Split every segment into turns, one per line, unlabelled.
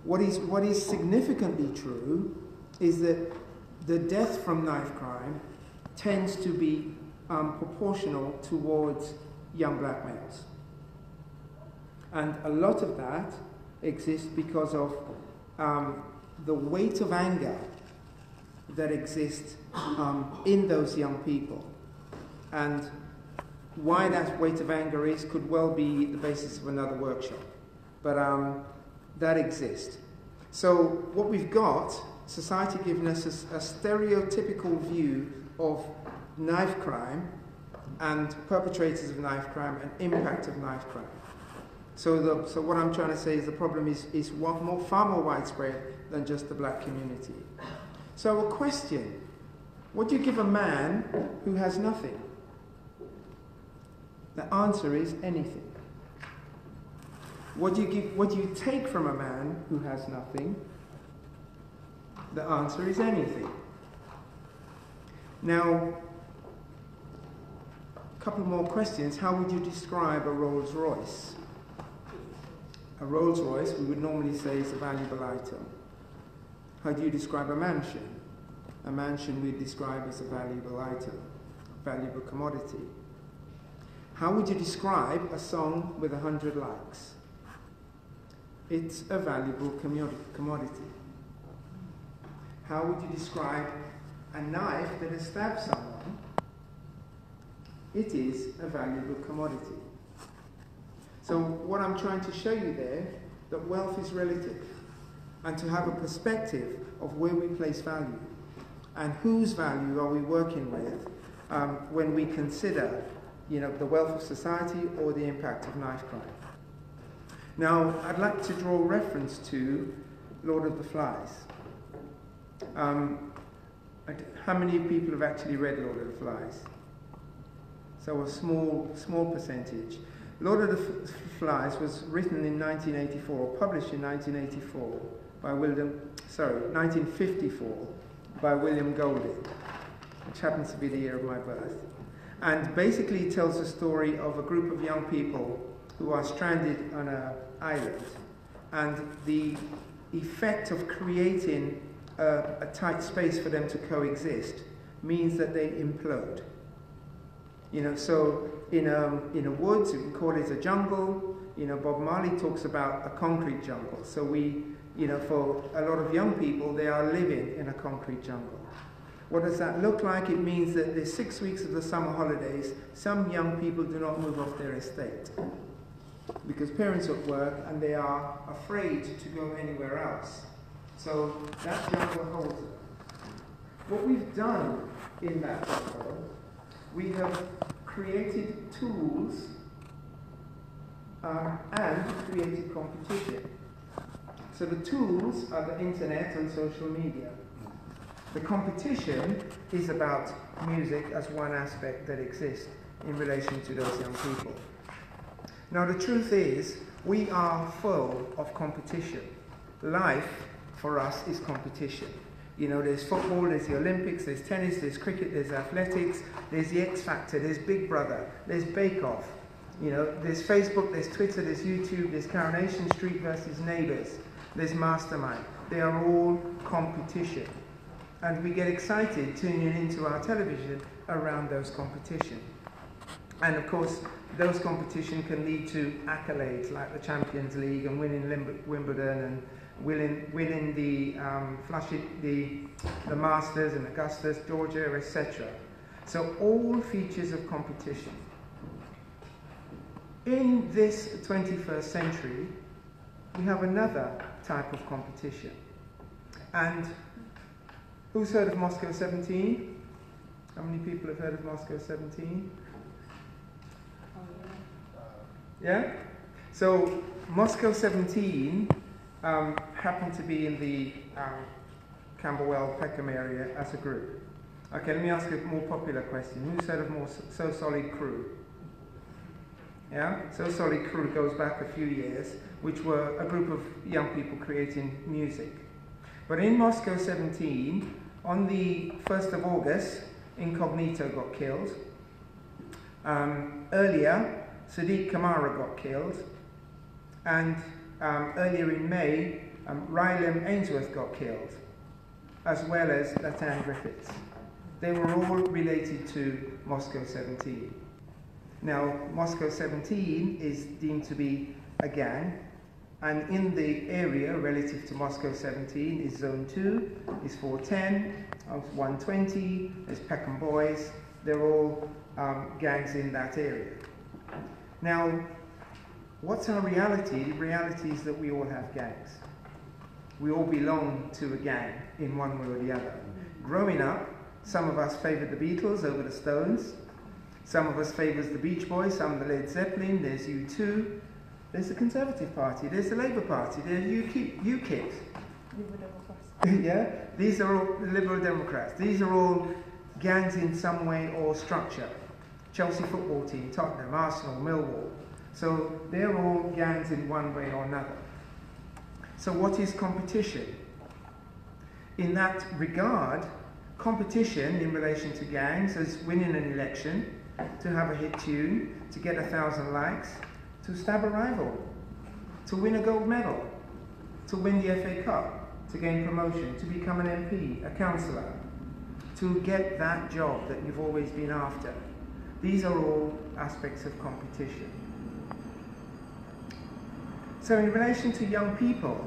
What is significantly true is that the death from knife crime tends to be proportional towards young black males. And a lot of that exists because of the weight of anger that exists in those young people. And why that weight of anger is could well be the basis of another workshop. But that exists. So what we've got, society giving us a stereotypical view of knife crime and perpetrators of knife crime and impact of knife crime. So what I'm trying to say is the problem is far more widespread than just the black community. So a question, what do you give a man who has nothing? The answer is anything. What do you take from a man who has nothing? The answer is anything. Now, a couple more questions. How would you describe a Rolls Royce? A Rolls Royce, we would normally say, is a valuable item. How do you describe a mansion? A mansion we describe as a valuable item, a valuable commodity. How would you describe a song with 100 likes? It's a valuable commodity. How would you describe a knife that has stabbed someone? It is a valuable commodity. So what I'm trying to show you there, that wealth is relative, and to have a perspective of where we place value, and whose value are we working with when we consider, the wealth of society or the impact of knife crime. Now, I'd like to draw reference to Lord of the Flies. How many people have actually read Lord of the Flies? So a small percentage. Lord of the Flies was written in 1984, or published in 1984 by 1954 by William Golding, which happens to be the year of my birth. And basically it tells the story of a group of young people who are stranded on an island, and the effect of creating a tight space for them to coexist means that they implode. So in a woods, we call it a jungle. Bob Marley talks about a concrete jungle. So for a lot of young people, they are living in a concrete jungle. What does that look like? It means that the 6 weeks of the summer holidays, some young people do not move off their estate because parents are at work and they are afraid to go anywhere else. So that jungle holds them. What we've done in that jungle, we have created tools and created competition. So the tools are the internet and social media. The competition is about music as one aspect that exists in relation to those young people. Now the truth is, we are full of competition. Life, for us, is competition. There's football, there's the Olympics, there's tennis, there's cricket, there's athletics, there's the X Factor, there's Big Brother, there's Bake Off. There's Facebook, there's Twitter, there's YouTube, there's Coronation Street versus Neighbours, there's Mastermind. They are all competition. And we get excited tuning into our television around those competition. And of course, those competition can lead to accolades like the Champions League and winning Wimbledon and winning the Masters and Augusta, Georgia, etc. So all features of competition. In this 21st century, we have another type of competition. And who's heard of Moscow 17? How many people have heard of Moscow 17? Yeah? So Moscow 17 happened to be in the Camberwell, Peckham area as a group. Okay, let me ask a more popular question. Who's heard of So Solid Crew? Yeah? So Solid Crew goes back a few years, which were a group of young people creating music. But in Moscow 17, on the 1st of August, Incognito got killed. Earlier, Sadiq Kamara got killed. And earlier in May, Rylam Ainsworth got killed, as well as Latan Griffiths. They were all related to Moscow 17. Now, Moscow 17 is deemed to be a gang, and in the area relative to Moscow 17 is Zone 2, is 410, 120, there's Peckham Boys. They're all gangs in that area. Now, what's our reality? The reality is that we all have gangs. We all belong to a gang in one way or the other. Growing up, some of us favoured the Beatles over the Stones. Some of us favours the Beach Boys, some the Led Zeppelin, there's U2. There's the Conservative Party, there's the Labour Party, there's UKIP. Yeah? These are all the Liberal Democrats. These are all gangs in some way or structure. Chelsea football team, Tottenham, Arsenal, Millwall. So they're all gangs in one way or another. So what is competition? In that regard, competition in relation to gangs is winning an election, to have a hit tune, to get 1,000 likes, to stab a rival, to win a gold medal, to win the FA Cup, to gain promotion, to become an MP, a councillor, to get that job that you've always been after. These are all aspects of competition. So in relation to young people,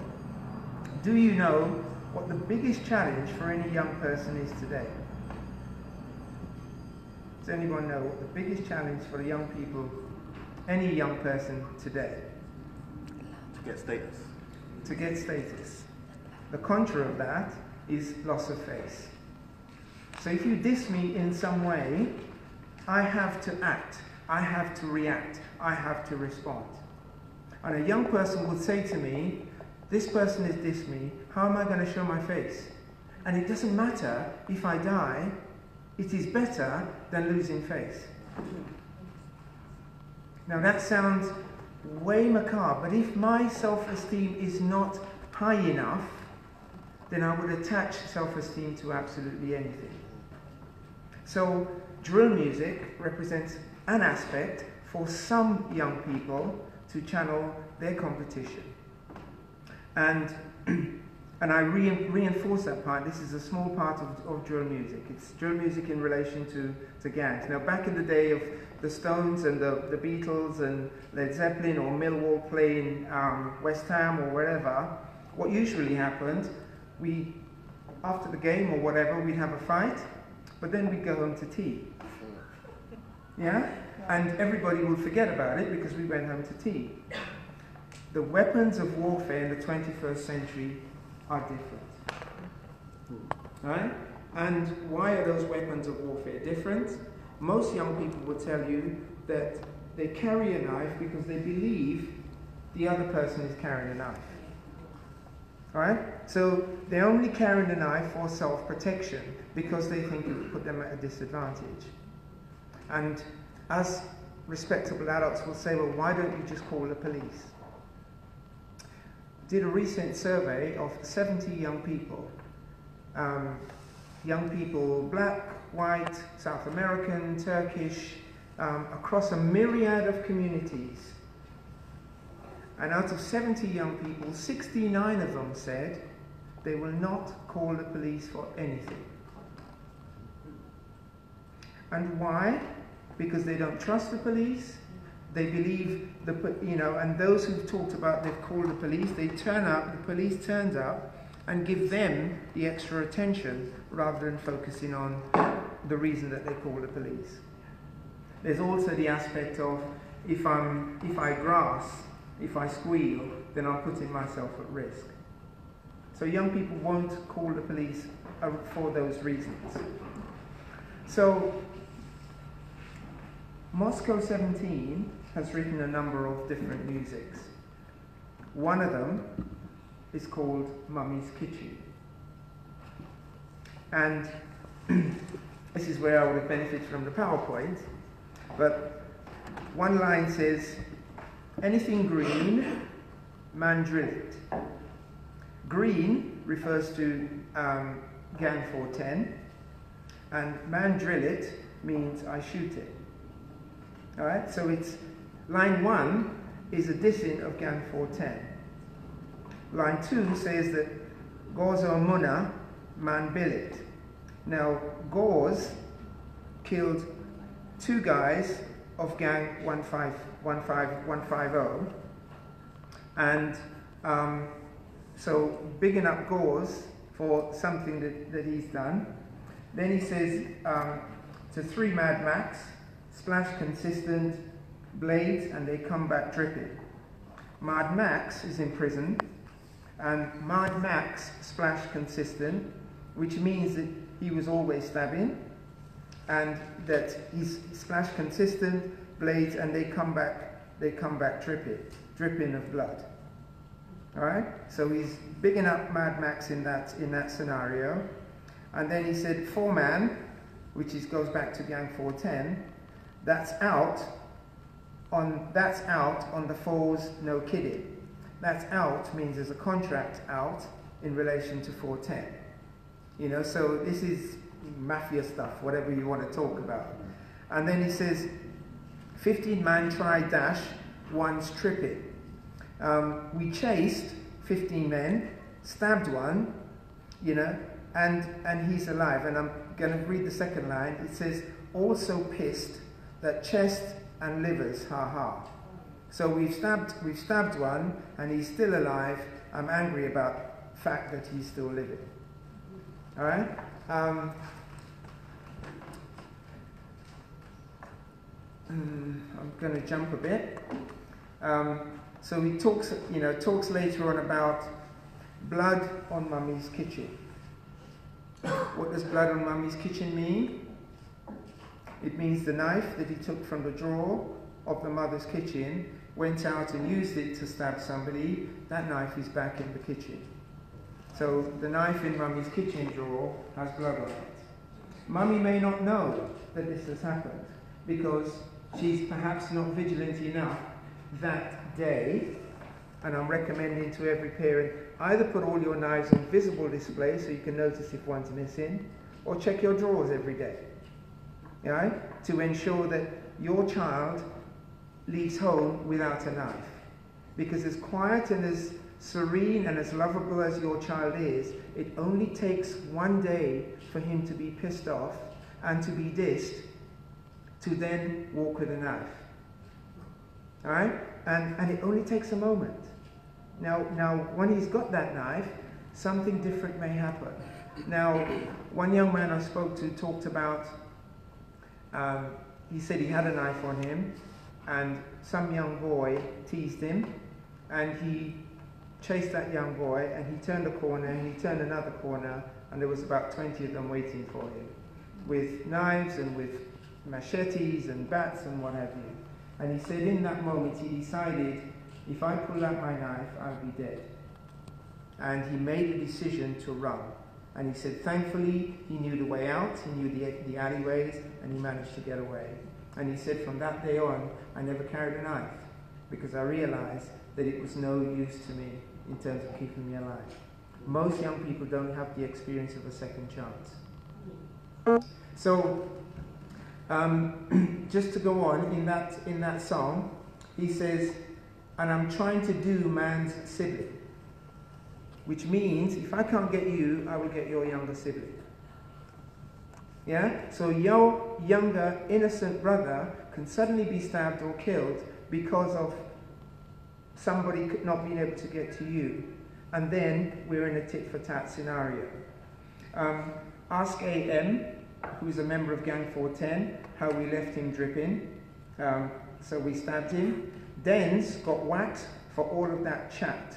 do you know what the biggest challenge for any young person is today? Does anyone know what the biggest challenge for young people, any young person today?
To get status.
To get status. The contra of that is loss of face. So if you diss me in some way, I have to act, I have to react, I have to respond. And a young person would say to me, this person has dissed me, how am I going to show my face? And it doesn't matter if I die, it is better than losing face. Now that sounds way macabre, but if my self-esteem is not high enough, then I would attach self-esteem to absolutely anything. So drill music represents an aspect for some young people to channel their competition. And I reinforce that part. This is a small part of drill music. It's drill music in relation to gangs. Now, back in the day of the Stones and the Beatles and Led Zeppelin or Millwall playing West Ham or wherever, what usually happened, after the game or whatever, we'd have a fight, but then we'd go home to tea. Yeah? And everybody would forget about it because we went home to tea. The weapons of warfare in the 21st century are different. Right? And why are those weapons of warfare different? Most young people will tell you that they carry a knife because they believe the other person is carrying a knife. Right? So they're only carrying a knife for self-protection because they think it will put them at a disadvantage. And as respectable adults will say, well, why don't you just call the police? Did a recent survey of 70 young people, black, white, South American, Turkish, across a myriad of communities. And out of 70 young people, 69 of them said they will not call the police for anything. And why? Because they don't trust the police. They believe, and those who've talked about they've called the police, they turn up, the police turns up and give them the extra attention rather than focusing on the reason that they call the police. There's also the aspect of if I grasp, if I squeal, then I'm putting myself at risk. So young people won't call the police for those reasons. So Moscow 17 has written a number of different musics. One of them is called Mummy's Kitchen. And this is where I would have benefited from the PowerPoint, but one line says, anything green, man drill it. Green refers to Gang 410, and man drill it means I shoot it. All right, so it's line 1 is a dissing of Gang 410. Line 2 says that Gozo Muna man billet. Now, Gauze killed 2 guys of gang 150, and so bigging up Gauze for something that he's done. Then he says to 3 Mad Max, splash consistent, blades, and they come back dripping. Mad Max is in prison, and Mad Max splash consistent, which means that he was always stabbing, and that he's splash consistent, blades, and they come back dripping of blood. All right, so he's bigging up Mad Max in that scenario. And then he said 4-man, which goes back to Gang 410. That's out on the 4's no kidding. That's out means there's a contract out in relation to 410. You know, so this is mafia stuff, whatever you want to talk about. And then he says 15-man try dash, 1's tripping. We chased 15 men, stabbed 1, you know, and he's alive. And I'm going to read the second line. It says, also pissed that chest and livers, ha ha. So we've stabbed 1, and he's still alive. I'm angry about the fact that he's still living. All right. I'm going to jump a bit. So he talks later on about blood on Mummy's kitchen. What does blood on Mummy's kitchen mean? It means the knife that he took from the drawer of the mother's kitchen, went out and used it to stab somebody. That knife is back in the kitchen. So the knife in Mummy's kitchen drawer has blood on it. Mummy may not know that this has happened because she's perhaps not vigilant enough that day, and I'm recommending to every parent, either put all your knives on visible display so you can notice if one's missing, or check your drawers every day, right? To ensure that your child leaves home without a knife. Because as quiet and as serene and as lovable as your child is, it only takes 1 day for him to be pissed off and to be dissed to then walk with a knife. All right? And it only takes a moment. Now, when he's got that knife, something different may happen. Now, one young man I spoke to talked about, he said he had a knife on him, and some young boy teased him, and he chased that young boy, and he turned a corner, and he turned another corner, and there was about 20 of them waiting for him, with knives and with machetes and bats and what have you. And he said in that moment he decided, if I pull out my knife, I'll be dead. And he made a decision to run. And he said, thankfully, he knew the way out, he knew the alleyways, and he managed to get away. And he said, from that day on, I never carried a knife, because I realized that it was no use to me in terms of keeping me alive. Most young people don't have the experience of a second chance. So, just to go on, in that song, he says, and I'm trying to do man's sibling. Which means, if I can't get you, I will get your younger sibling. Yeah? So your younger, innocent brother can suddenly be stabbed or killed because of somebody not being able to get to you. And then we're in a tit-for-tat scenario. Ask AM, who's a member of Gang 410, how we left him dripping. So we stabbed him. Dens got whacked for all of that chat.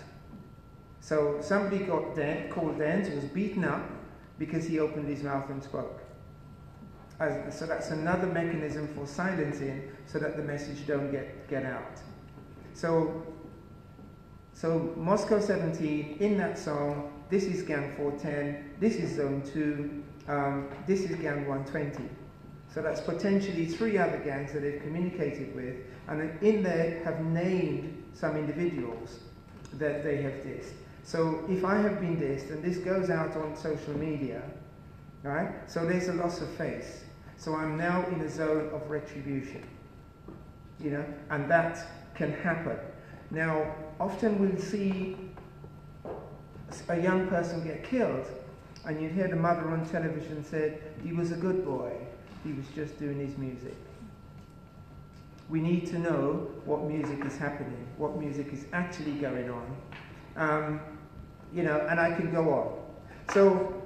So somebody got called Dens, was beaten up because he opened his mouth and spoke. So that's another mechanism for silencing so that the message don't get out. So Moscow 17, in that song, this is Gang 410, this is Zone 2, this is Gang 120. So that's potentially 3 other gangs that they've communicated with, and in there have named some individuals that they have dissed. So if I have been dissed, and this goes out on social media, right? So there's a loss of face. So I'm now in a zone of retribution, you know, and that can happen. Now, often we'll see a young person get killed, and you'd hear the mother on television said, he was a good boy, he was just doing his music. We need to know what music is happening, what music is actually going on. You know, and I can go on. So,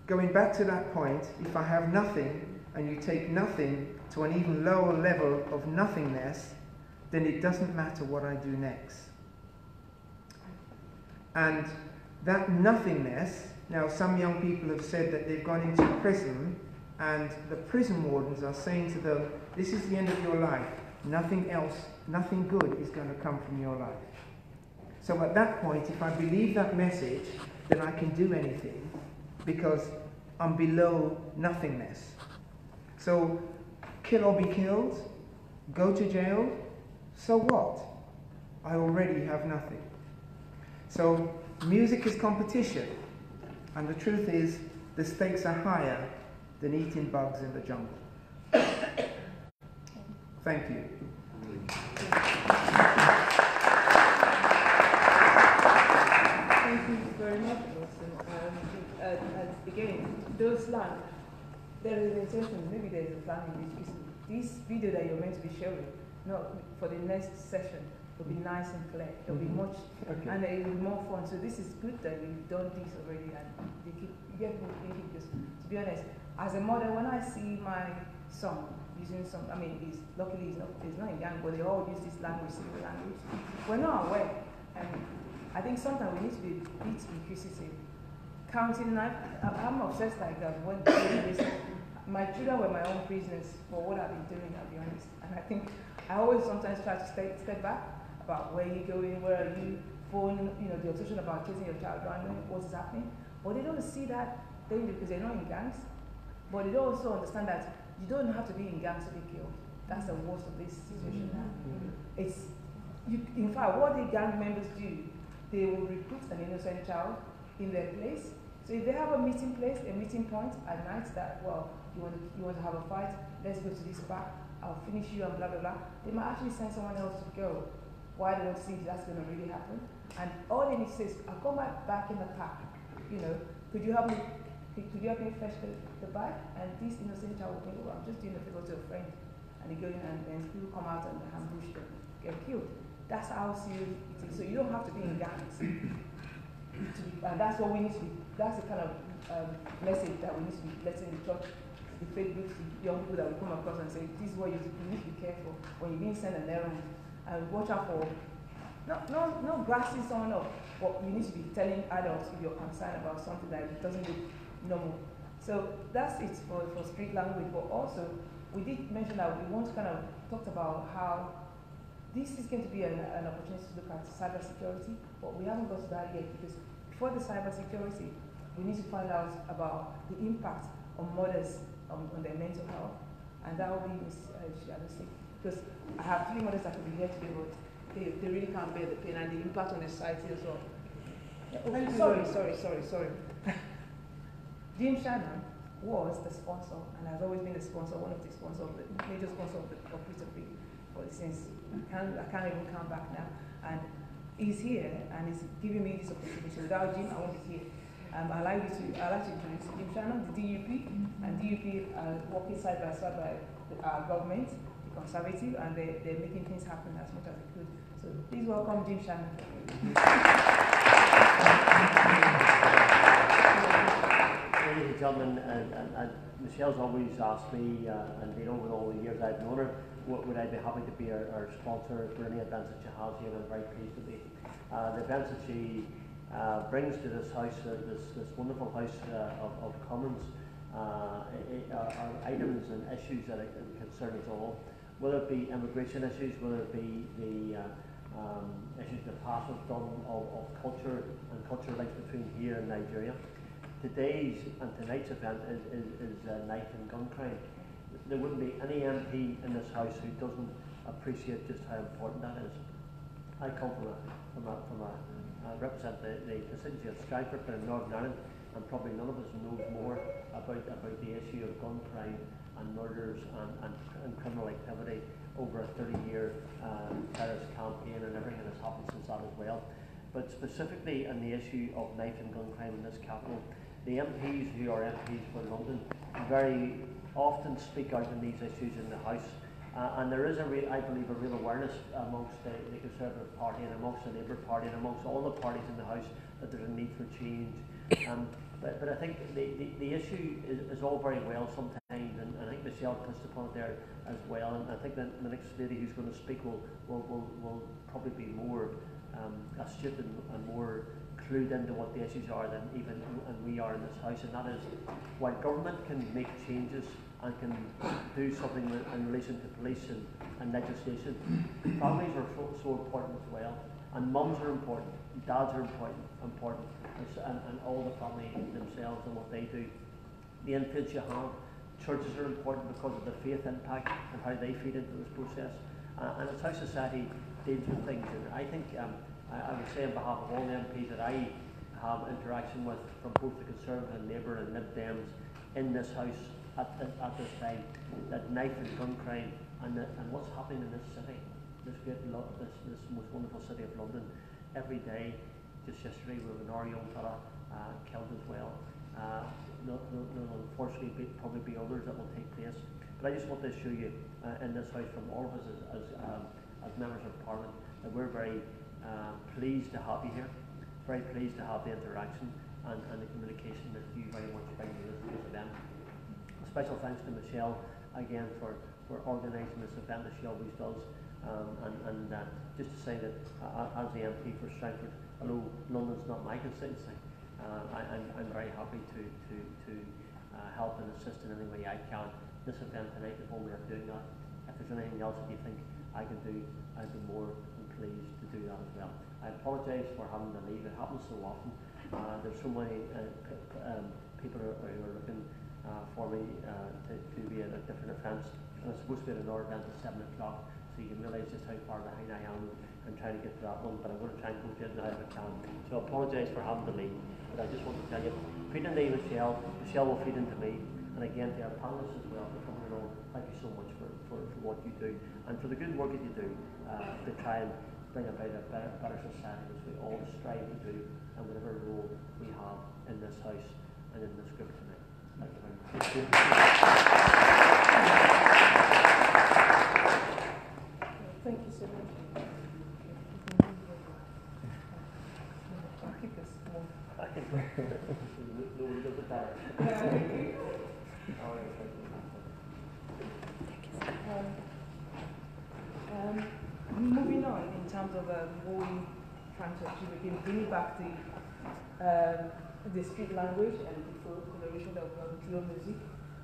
going back to that point, if I have nothing, and you take nothing to an even lower level of nothingness, then it doesn't matter what I do next. And that nothingness, now some young people have said that they've gone into prison, and the prison wardens are saying to them, this is the end of your life. Nothing else, nothing good is going to come from your life. So at that point, if I believe that message, then I can do anything, because I'm below nothingness. So, kill or be killed, go to jail, so what? I already have nothing. So, music is competition, and the truth is, the stakes are higher than eating bugs in the jungle. Thank you.
Thank you very much, Wilson. Again, those slang, there is an intention, maybe there is a plan in this video that you're meant to be showing, for the next session, will be nice and clear. It'll be much, and it will be more fun. So this is good that you've done this already, and you get people thinking. Because to be honest, as a mother, when I see my son using some, I mean, luckily he's not in gang, but they all use this language, simple language. We're not aware, and I think sometimes we need to be a bit inquisitive. Counting, I'm obsessed like that. When my children were my own prisoners for what I've been doing, I'll be honest. And I think I always sometimes try to step back about where you're going, where are you, phone, the obsession about chasing your child around, what is happening. But they don't see that danger because they're not in gangs. But they don't also understand that you don't have to be in gangs to be killed. That's the worst of this situation now. In fact, what the gang members do, they will recruit an innocent child in their place. So if they have a meeting place, a meeting point at night that, well, you want to have a fight, let's go to this park, I'll finish you and blah, blah, blah. They might actually send someone else to go. Why they don't see if that's going to really happen. And all they need to say is, I'll come back in the park. Could you help me fetch the bag? And this innocent child will think, oh, I'm just doing a favor to a friend. And they go in and then people come out and ambush them, get killed. That's how serious it is. So you don't have to be in gangs. And that's what we need to be. That's the kind of message that we need to be letting the church, the faith groups, the young people that we come across and say, this is what you need to be careful when you're being sent an errand. And watch out for, not grassing someone up, but you need to be telling adults if you're concerned about something that doesn't look normal. So that's it for street language. But also, we did mention that we want to kind of talk about how this is going to be an opportunity to look at cybersecurity, but we haven't got to that yet because before the cybersecurity, we need to find out about the impact on mothers on their mental health, and that will be Ms. Shadosi. Because I have 3 mothers that could be here today, but they really can't bear the pain and the impact on the society as well. Sorry. Jim Shannon was the sponsor and has always been the sponsor, one of the sponsors, the major sponsor of Peter Pig. But since I can't even come back now, and he's here and he's giving me this opportunity. Without Jim, I won't be here. I'd like to introduce Jim Shannon, the DUP, and DUP are working side by side by our government, the Conservative, and they're making things happen as much as they could. So please welcome Jim Shannon.
Ladies and gentlemen, and Michelle's always asked me, and over all the years I've known her, would I be happy to be our sponsor for any events that she has here, and I'm very pleased to be. The events that she brings to this house, this wonderful house of Commons, are items and issues that concern us all, whether it be immigration issues, whether it be the issues the past have done of culture and cultural links between here and Nigeria. Today's and tonight's event is Night in Gun Crime. There wouldn't be any MP in this house who doesn't appreciate just how important that is. I come represent the constituency of Stratford in Northern Ireland, and probably none of us knows more about the issue of gun crime and murders and criminal activity over a 30-year terrorist campaign and everything that's happened since that as well. but specifically on the issue of knife and gun crime in this capital, the MPs who are MPs for London very often speak out on these issues in the House. And there is, I believe, a real awareness amongst the Conservative Party and amongst the Labour Party and amongst all the parties in the House that there's a need for change. But I think the issue is all very well sometimes, and I think Michelle touched upon it there as well. And I think that the next lady who's going to speak will probably be more astute and more clued into what the issues are than even and we are in this House. And that is, while government can make changes and can do something in relation to police and legislation, families are so important as well. And mums are important, dads are important, and all the family themselves and what they do. The influence you have. Churches are important because of the faith impact and how they feed into this process. And it's how society deals with things. And I think I would say on behalf of all the MPs that I have interaction with from both the Conservative and Labour and Lib Dems in this House at this time, that knife and gun crime and what's happening in this city, this most wonderful city of London, every day. Just yesterday we have an young fella killed as well. Unfortunately, probably be others that will take place. But I just want to assure you in this House from all of us as members of Parliament that we're very pleased to have you here, very pleased to have the interaction and the communication that you very much bring to this event. A special thanks to Michelle again for organising this event as she always does. Just to say that as the MP for Strangford, although London's not my constituency, I'm very happy to help and assist in any way I can. This event tonight is one way of doing that. If there's anything else that you think I can do, I'd be more than pleased to do that as well. I apologise for having to leave. It happens so often. There's so many people who are looking for me to be at different events. And I'm supposed to be at another event at 7 o'clock, so you can realise just how far behind I am and trying to get to that one. But I'm going to try and go to it now if I can. So I apologise for having to leave. But I just want to tell you, feed into Michelle. Michelle will feed into me. And again, to our panelists as well for coming along, thank you so much for what you do and for the good work that you do to try and bring about a better society, which we all strive to do, and whatever role we have in this House and in this group tonight. Thank you very much.
Thank you so much. I'll keep this one. Moving on in terms of what we trying to achieve again, bringing back the street language and the coloration of Kilo music,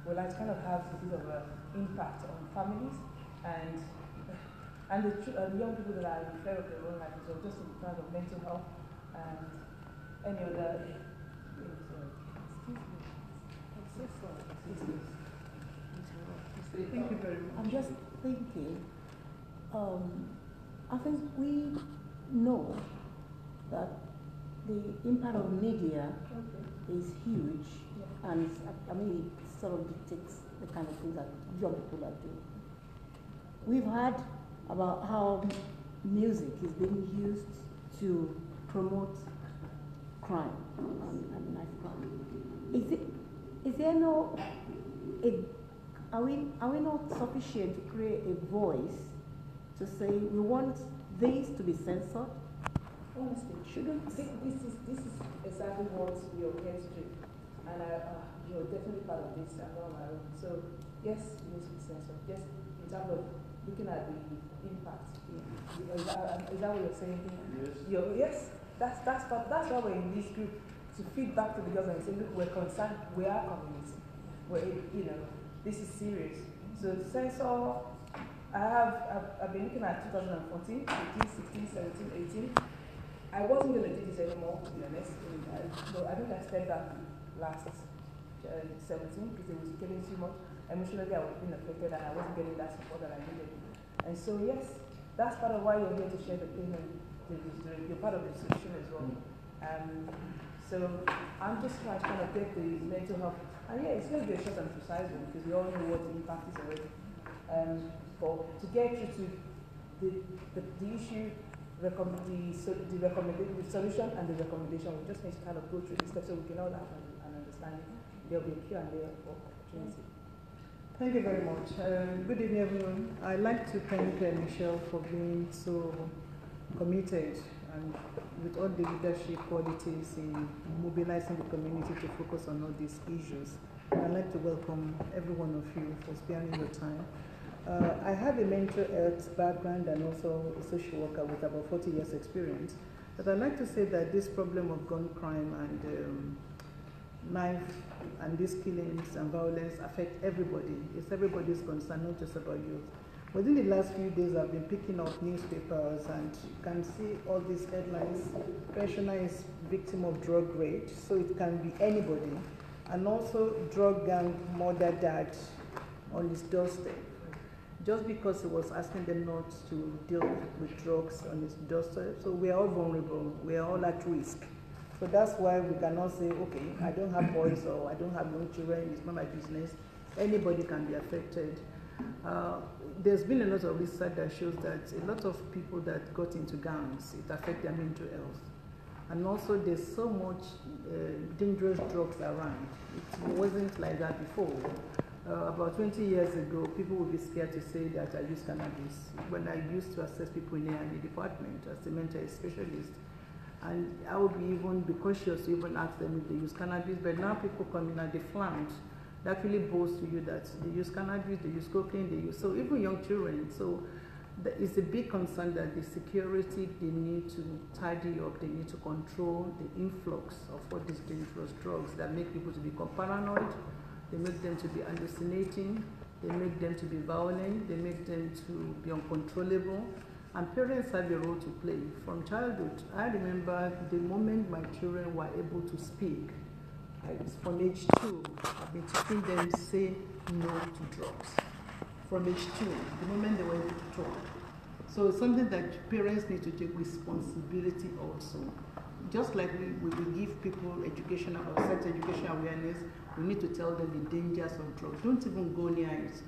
we'd like to kind of have a bit of an impact on families and the young people that are in fear of their own life as well, just in terms of mental health and any other. Thank you very much.
I'm just thinking, I think we know that the impact of media is huge, and I mean, it sort of dictates the kind of things that young people are doing. We've heard about how music is being used to promote crime and knife crime. Is there no? Are we not sufficient to create a voice to say we want this to be censored?
Honestly,
shouldn't
this is exactly what we are here to do, and you're definitely part of this. I'm not on my own. So yes, it needs to be censored. Just in terms of looking at the impact. Is that what you're saying? Yes. Yes. That's why we're in this group, to feed back to the government and say, look, we're concerned. We are community. This is serious. So censor. I've been looking at 2014, 15, 16, 17, 18. I wasn't going to do this anymore, to be honest. So I think I stepped back last 17 because it was getting too much. Emotionally, I was being affected and I wasn't getting that support that I needed. And so, yes, that's part of why you're here to share the pain and you're part of the solution as well. So I'm just trying to kind of get the mental health. And yeah, it's going to be a short and precise one because we all know what the impact is already. But to get through to the issue the solution and the recommendation. We just need to kind of go through the steps so we can all have an understanding. There will be a Q&A for opportunity.
Thank you very much. Good evening, everyone. I'd like to thank Michelle for being so committed and with all the leadership qualities in mobilizing the community to focus on all these issues. I'd like to welcome every one of you for sparing your time. I have a mental health background and also a social worker with about 40 years experience. But I'd like to say that this problem of gun crime and knife and these killings and violence affect everybody. It's everybody's concern, not just about youth. Within the last few days, I've been picking up newspapers and you can see all these headlines. Pensioner is victim of drug raid, so it can be anybody. And also drug gang murder dad on his doorstep. Just because he was asking them not to deal with drugs on his doorstep. So we are all vulnerable, we are all at risk. So that's why we cannot say, okay, I don't have boys or I don't have young children, it's not my business. Anybody can be affected. There's been a lot of research that shows that a lot of people that got into gangs, it affects their mental health. And also there's so much dangerous drugs around. It wasn't like that before. About 20 years ago, people would be scared to say that I use cannabis. When I used to assess people in the A&E department as a mental health specialist, and I would be cautious to even ask them if they use cannabis, but now people come in and they flaunt. They actually boast to you that they use cannabis, they use cocaine, they use, so even young children. So it's a big concern that the security, they need to tidy up, they need to control the influx of all these dangerous drugs that make people to become paranoid, they make them to be hallucinating, they make them to be violent, they make them to be uncontrollable. And parents have a role to play. From childhood, I remember the moment my children were able to speak, from age 2, I've been teaching them to say no to drugs. From age 2, the moment they were able to talk. So it's something that parents need to take responsibility also. Just like we give people education about sex education awareness, we need to tell them the dangers of drugs. Don't even go near it.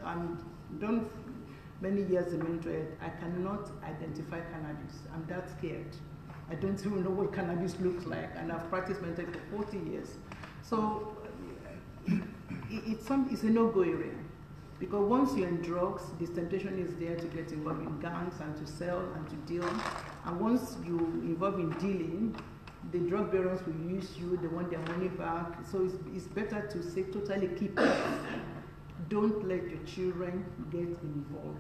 Many years in mental health, I cannot identify cannabis. I'm that scared. I don't even know what cannabis looks like, and I've practiced mental health for 40 years. So it's a no-go area. Because once you're in drugs, this temptation is there to get involved in gangs and to sell and to deal. And once you involve in dealing, the drug bearers will use you, they want their money back. So it's better to say totally keep it. Don't let your children get involved.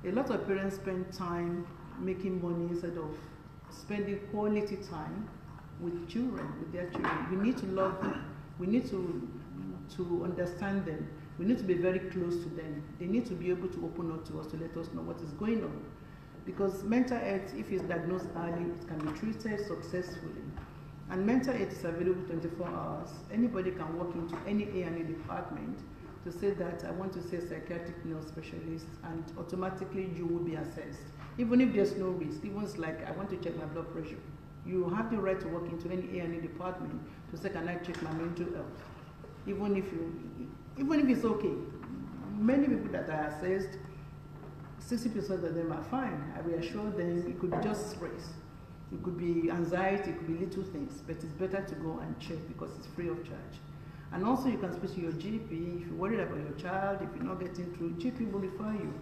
A lot of parents spend time making money instead of spending quality time with children, with their children. We need to love them. We need to understand them. We need to be very close to them. They need to be able to open up to us to let us know what is going on. Because mental health, if it's diagnosed early, it can be treated successfully. And mental health is available 24 hours. Anybody can walk into any A&E department to say that I want to see a psychiatric nurse specialist, and automatically you will be assessed. Even if there's no risk, even it's like I want to check my blood pressure. You have the right to walk into any A&E department to say, can I check my mental health? Even if it's okay. Many people that are assessed, 60% of them are fine. I reassure them it could be just stress. It could be anxiety, it could be little things, but it's better to go and check because it's free of charge. And also you can speak to your GP if you're worried about your child, if you're not getting through, GP will refer you.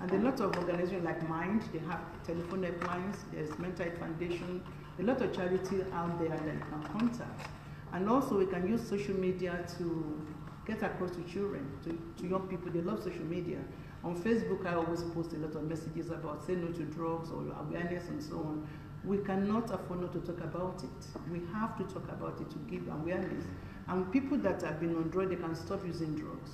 And a lot of organizations like Mind, they have telephone helplines, there's Mental Health Foundation, a lot of charity out there that you can contact. And also we can use social media to get across to children, to young people. They love social media. On Facebook, I always post a lot of messages about say no to drugs or awareness and so on. We cannot afford not to talk about it. We have to talk about it to give awareness. And people that have been on drugs, they can stop using drugs.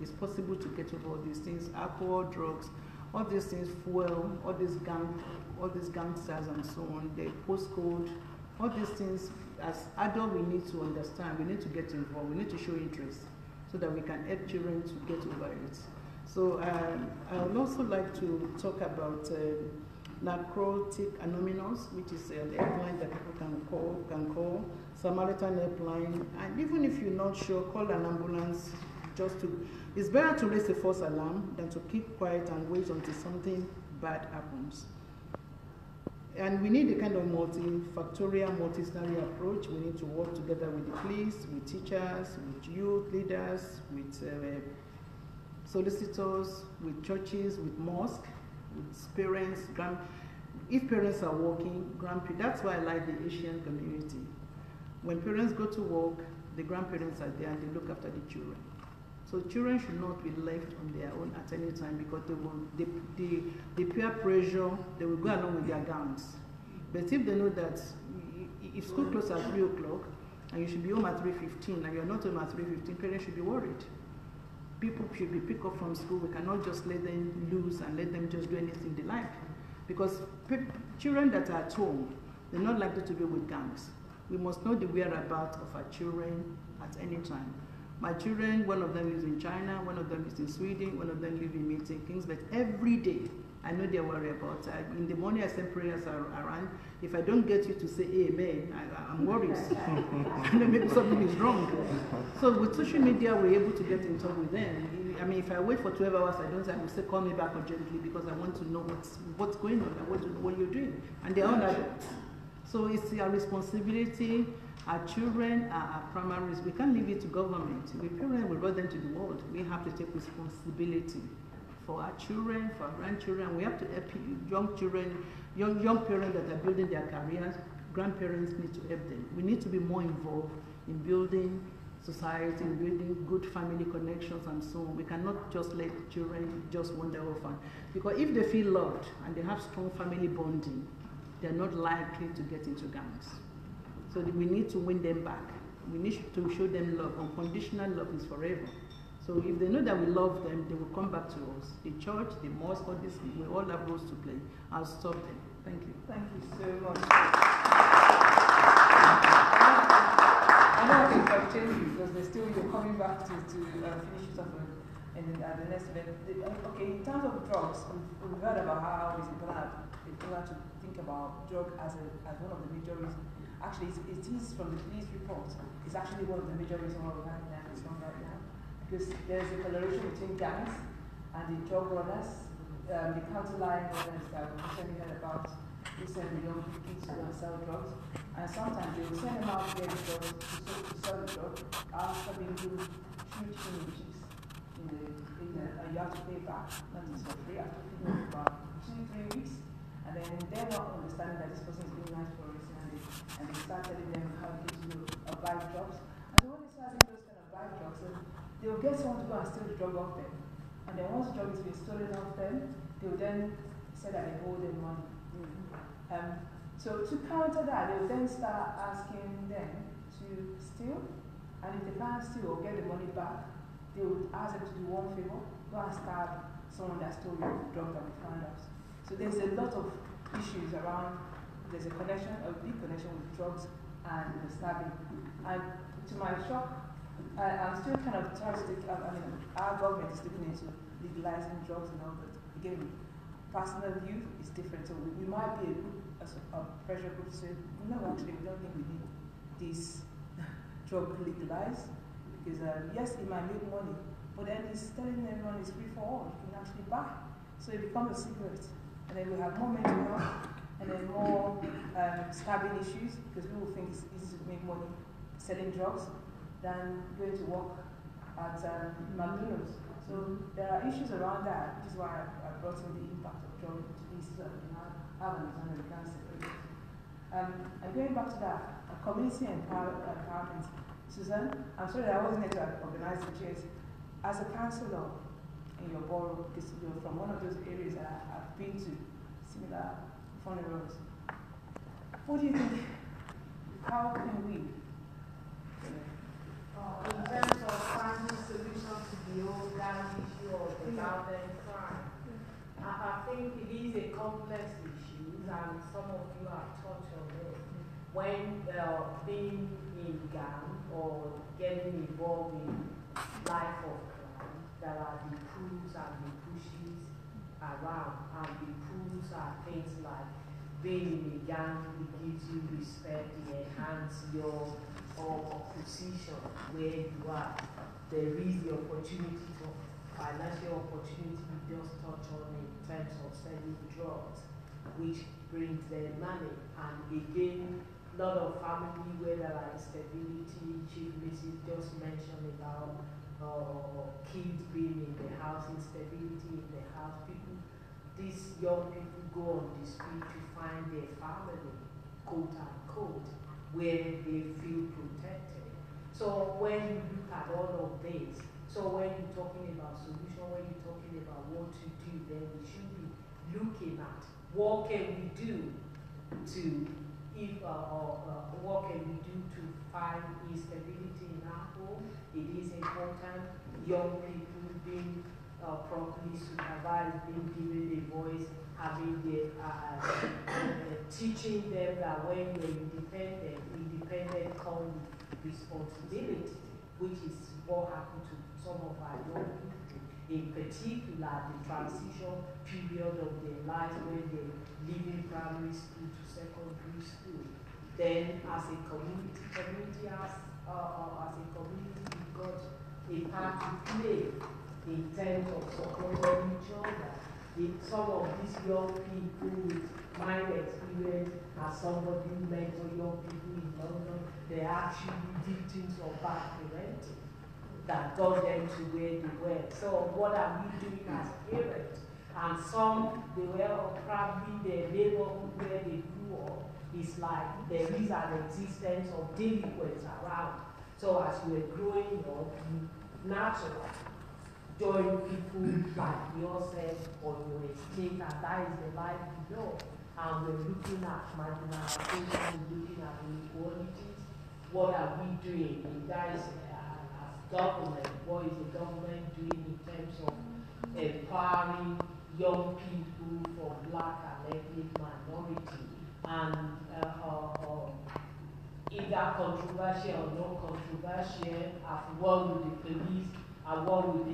It's possible to get over all these things, alcohol, drugs, all these things, fuel, all these gangsters and so on, the postcode, all these things. As adults, we need to understand, we need to get involved, we need to show interest so that we can help children to get over it. So I would also like to talk about Narcotic Anonymous, which is an helpline that people can call, Samaritan helpline, and even if you're not sure, call an ambulance. It's better to raise a false alarm than to keep quiet and wait until something bad happens. And we need a kind of multifactorial, multidisciplinary approach. We need to work together with the police, with teachers, with youth leaders, with solicitors, with churches, with mosques, with parents, if parents are working, grandparents. That's why I like the Asian community. When parents go to work, the grandparents are there and they look after the children. So children should not be left on their own at any time because the peer pressure, they will go along with their gangs. But if they know that if school closes at 3 o'clock and you should be home at 3:15 and you're not home at 3:15, parents should be worried. People should be picked up from school. We cannot just let them loose and let them just do anything they like. Because children that are at home, they're not likely to be with gangs. We must know the whereabouts of our children at any time. My children, one of them is in China, one of them is in Sweden, one of them lives in Milton Keynes, but every day I know their whereabouts. In the morning I send prayers around. If I don't get you to say amen, I'm worried. Maybe something is wrong. So with social media, we're able to get in touch with them. I mean, if I wait for 12 hours, I will say call me back urgently because I want to know what's going on. I want to know what you're doing. And they're all adults. So it's our responsibility. Our children are our primaries. We can't leave it to government. We parents will run them to the world. We have to take responsibility for our children, for our grandchildren. We have to help young children, young parents that are building their careers. Grandparents need to help them. We need to be more involved in building society, in building good family connections and so on. We cannot just let children just wander off. Because if they feel loved and they have strong family bonding, they're not likely to get into gangs. So we need to win them back. We need to show them love. Unconditional love is forever. So if they know that we love them, they will come back to us. The church, the mosque, all this, we all have roles to play. I'll stop them. Thank you.
Thank you so much. I know things have changed because you're coming back to finish it off and then the next event. Okay, in terms of drugs, we've heard about how it's important to think about drug as one of the major reasons. Actually, it is from the police report. It's actually one of the major reasons why we have gangs right now. Because there's a correlation between gangs and the drug runners, the counter-line runners that we recently heard about, who send the young kids to go and sell drugs. And sometimes they will send them out to get the drugs, to sell the drug, after being given huge images. You have to pay back, not just for free, after feeding about 2-3 weeks. And then they're not understanding that this person is being nice for us, and they start telling them how to buy drugs. And so when they start doing those kind of buy drugs, they will get someone to go and steal the drug off them. And then once the drug has been stolen off them, they will then say that they owe them money. So to counter that, they will then start asking them to steal. And if they can't steal or get the money back, they will ask them to do one favor, go and stab someone that stole your drug that we found out. So there's a lot of issues around. There's a connection, a big connection with drugs and the stabbing. And to my shock, I'm still kind of trying to take, our government is looking into legalizing drugs and all, but again, personal view is different. So we might be a pressure group to say, no, actually, we don't think we need this drug legalized. Because yes, it might make money, but then it's telling everyone it's free for all. You can actually buy. So it becomes a cigarette. And then we have more mental health, and then more stabbing issues, because people think it's easy to make money selling drugs than going to work at McDonald's. So there are issues around that, which is why I brought in the impact of drugs into this, so that we have an example we can separate it. And going back to that, community empowerment. Susan, I'm sorry that I wasn't able to organize the chairs. As a councillor in your borough, because you're from one of those areas that I've been to, similar funerals, what do you think? How can we?
In terms of finding solutions to the whole gang issue of the violent crime, I think it is a complex issue, and some of you have touched on it. When being in gang or getting involved in life of crime, there are the pulls and the pushes around, and the pulls are things like being in a gang, it gives you respect, it enhances your position where you are. There is the opportunity for financial opportunity we just touch on in terms of selling drugs. which brings them money. And again, a lot of family where there are instability, Chief Mrs. just mentioned about kids being in the house, instability in the house. These young people go on the street to find their family, quote unquote, where they feel protected. So when you look at all of this, so when you're talking about solution, when you're talking about what to do, then we should be looking at what can we do to, what can we do to find instability in our home. It is important. Young people being properly supervised, being given a voice, having the teaching them that when you're independent comes responsibility, which is what happened to some of our young people, in particular the transition period of their lives when they're leaving primary school to secondary school. Then as a community, we've got a part to play in terms of supporting each other. Some of these young people with my experience as somebody who mentor young people in London, they're actually victims of bad parenting that got them to where they were. So what are we doing as parents? And some, they were probably their neighborhood where they grew up. It's like there is an existence of delinquents around. So as you were growing up, you naturally join people like yourself or your estate, and that is the life you know. And we're looking at marginalization, looking at inequalities. What are we doing? And that is as government, what is the government doing in terms of empowering young people from black and ethnic minority? And either controversial or not controversial, I've worked with the police, I've worked with the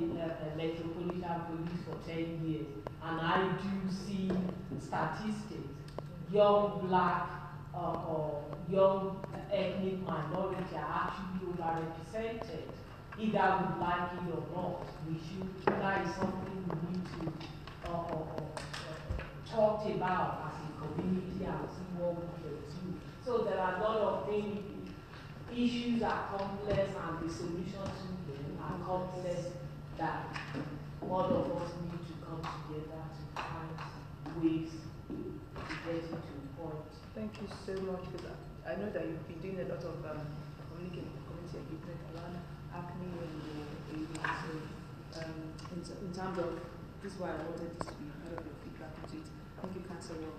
Metropolitan Police for 10 years, and I do see statistics. Young black or young ethnic minority are actually overrepresented, either we like it or not. That is something we need to talk about as a community and see what we can do. So there are a lot of things, issues are complex and the solutions to them are complex, that all of us need to come together to find ways to get it to a point.
Thank you so much for that. I know that you've been doing a lot of community engagement around acne and so in terms of, this is why I wanted this to be part of your feedback into it. Thank you, Councillor.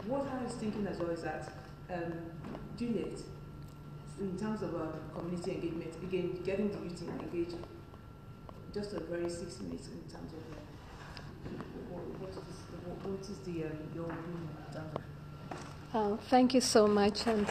What I was thinking as well is that, Juliet, in terms of community engagement, again, getting the youth engaged, just a very 6 minutes in terms of what is the your opinion in terms of?
Thank you so much, and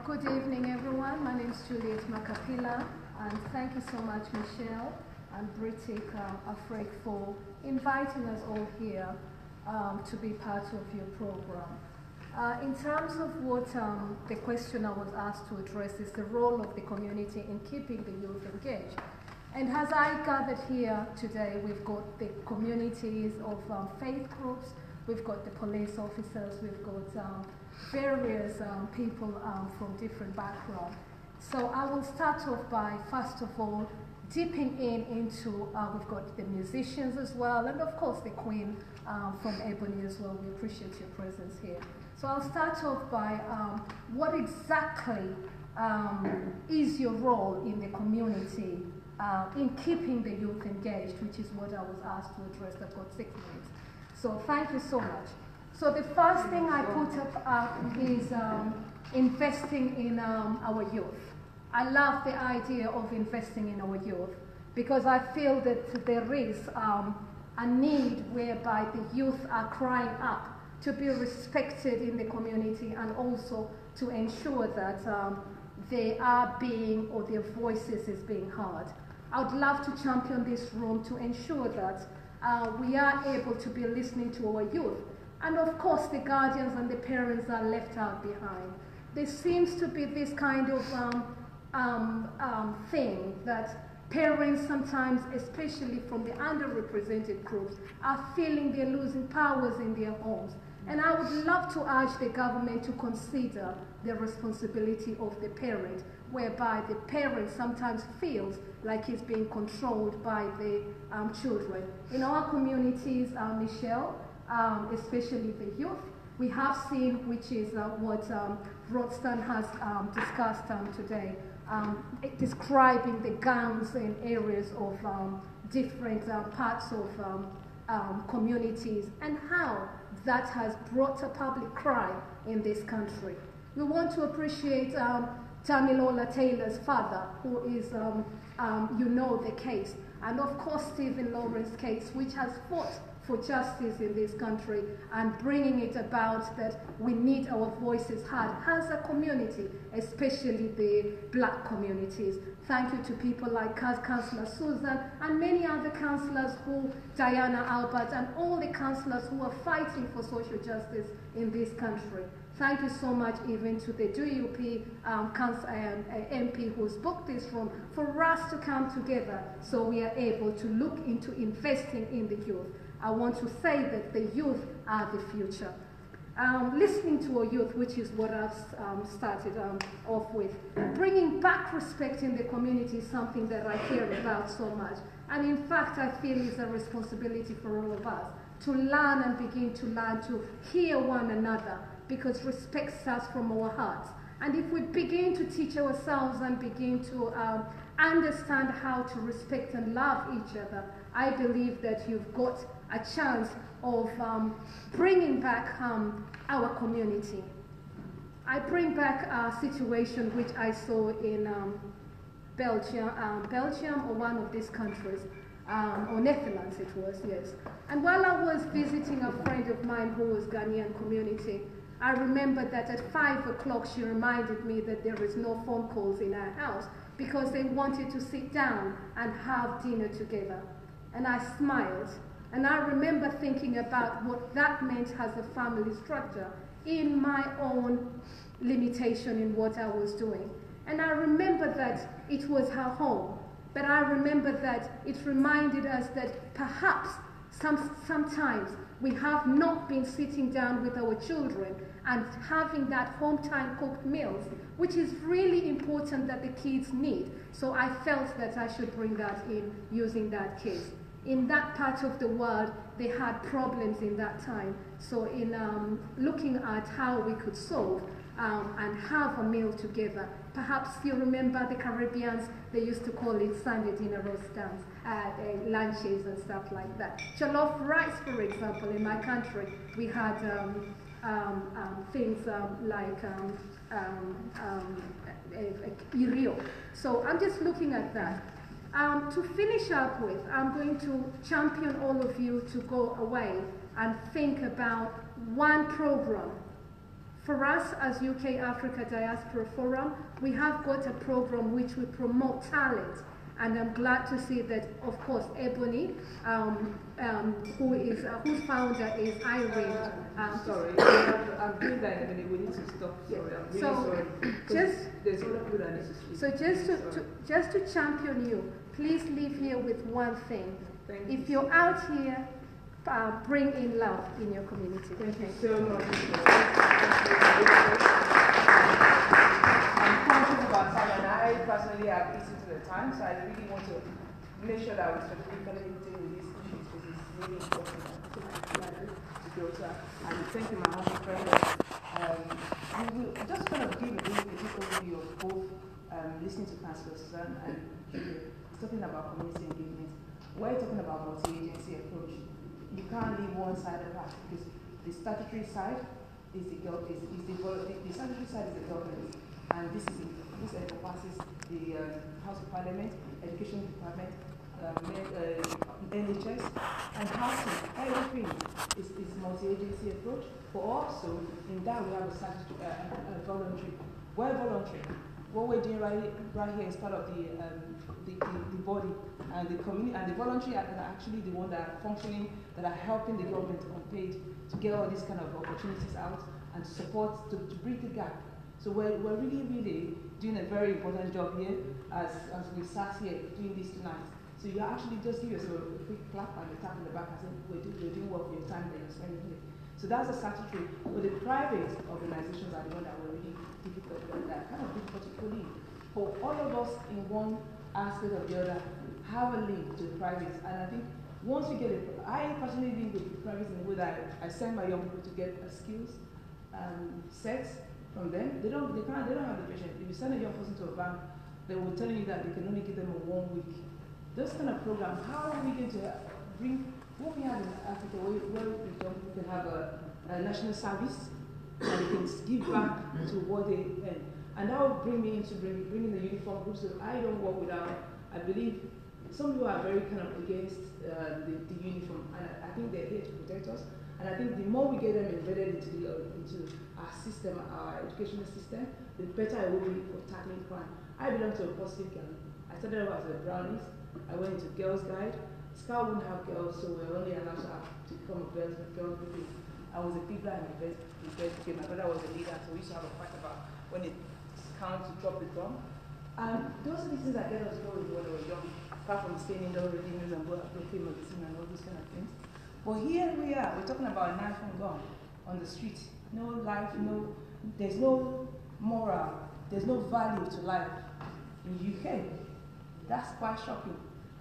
good evening, everyone. My name is Juliet Makapila, and thank you so much, Michelle and Britik Afrek, for inviting us all here to be part of your program. In terms of what the question I was asked to address is the role of the community in keeping the youth engaged. And as I gathered here today, we've got the communities of faith groups, we've got the police officers, we've got various people from different backgrounds. So I will start off by, first of all, dipping into, we've got the musicians as well, and of course the Queen from Ebony as well. We appreciate your presence here. So I'll start off by what exactly is your role in the community in keeping the youth engaged, which is what I was asked to address. I've got 6 minutes. So thank you so much. So the first thing I put up is investing in our youth. I love the idea of investing in our youth because I feel that there is a need whereby the youth are crying up to be respected in the community and also to ensure that they are being, or their voices is being heard. I would love to champion this room to ensure that we are able to be listening to our youth. And of course, the guardians and the parents are left out behind. There seems to be this kind of thing that parents sometimes, especially from the underrepresented groups, are feeling they're losing powers in their homes. And I would love to urge the government to consider the responsibility of the parent, whereby the parent sometimes feels like he's being controlled by the children. In our communities, Michelle, especially the youth, we have seen, which is what Rodston has discussed today, describing the gangs in areas of different parts of communities, and how that has brought a public crime in this country. We want to appreciate Damilola Taylor's father, who is, you know, the case, and of course Stephen Lawrence's case, which has fought for justice in this country and bringing it about that we need our voices heard as a community, especially the black communities. Thank you to people like Councillor Susan and many other councillors Diana Albert, and all the councillors who are fighting for social justice in this country. Thank you so much even to the DUP MP who's booked this room for us to come together so we are able to look into investing in the youth. I want to say that the youth are the future. Listening to our youth, which is what I've started off with, bringing back respect in the community is something that I care about so much. And in fact, I feel it's a responsibility for all of us to learn and begin to learn to hear one another, because respect starts from our hearts. And if we begin to teach ourselves and begin to understand how to respect and love each other, I believe that you've got a chance of bringing back our community. I bring back a situation which I saw in Belgium or one of these countries, or Netherlands it was, yes. And while I was visiting a friend of mine who was Ghanaian community, I remember that at 5 o'clock she reminded me that there is no phone calls in our house because they wanted to sit down and have dinner together. And I smiled. And I remember thinking about what that meant as a family structure in my own limitation in what I was doing. And I remember that it was her home, but I remember that it reminded us that perhaps sometimes we have not been sitting down with our children and having that home-time cooked meals, which is really important that the kids need. So I felt that I should bring that in using that case. In that part of the world, they had problems in that time. So in looking at how we could solve and have a meal together, perhaps you remember the Caribbeans, they used to call it Sunday dinner rosters, lunches and stuff like that. Jollof rice, for example, in my country, we had things like irio. So I'm just looking at that. To finish up with, I'm going to champion all of you to go away and think about one program. For us as UK Africa Diaspora Forum, we have got a program which we promote talent. And I'm glad to see that, of course, Ebony, whose founder is Irene.
Sorry, I'm doing that, Ebony. We need to stop. Sorry, I'm really sorry. There's other people that need to speak.
So just to champion you, please leave here with one thing. If you're out here, bring in love in your community.
Thank you so much. I'm conscious about time, and I personally have eaten to the time, so I really want to make sure that we strategically deal with these issues because it's really important to go to. And thank you, my humble friend. We will just kind of give a brief overview of both listening to Councillor Susan and Julia, talking about community engagement. We're talking about multi-agency approach. You can't leave one side of that because the statutory side is the statutory side is the government, and this encompasses the House of Parliament, Education Department, NHS, and housing. Everything is multi-agency approach. But also in that we have a voluntary. We're voluntary. What we're doing right here is part of the body, and the community and the voluntary are actually the ones that are functioning, that are helping the government unpaid to get all these kind of opportunities out and to support to bridge the gap So we're really, really doing a very important job here as we sat here doing this tonight. So you actually just give yourself a quick clap and a tap on the back and say, we're doing work for your time that you're spending here. So that's a statutory. But the private organizations are the ones that were really difficult, that kind of difficult to pull in. For all of us in one aspect or the other, have a link to the private. And I think once we get it, I personally link with the private in the way that I send my young people to get skills sets from them. They don't have the patience. If you send a young person to a bank, they will tell you that they can only give them a 1 week. Those kind of programs, how are we going to bring what we have in Africa, where the young people can have a national service and they can give back to what they earn. And that will bring me into bringing the uniform group. So I don't work without, I believe, some people are very kind of against the uniform, and I think they're here to protect us. And I think the more we get them embedded into our system, our educational system, the better it will be for tackling crime. I belong to a positive gang. I started out as a brownies. I went into Girls Guide. Scout wouldn't have girls, so we were only allowed to become a girls group. I was a big guy in the best game. My brother was a leader, so we used to have a fight about when it counts to drop the drum. And those are the things that get us going when we were young, apart from staying indoor reading news and looking magazine and all those kind of things. But here we are, we're talking about a knife and gun on the street. No life, there's no moral, there's no value to life in the UK. That's quite shocking.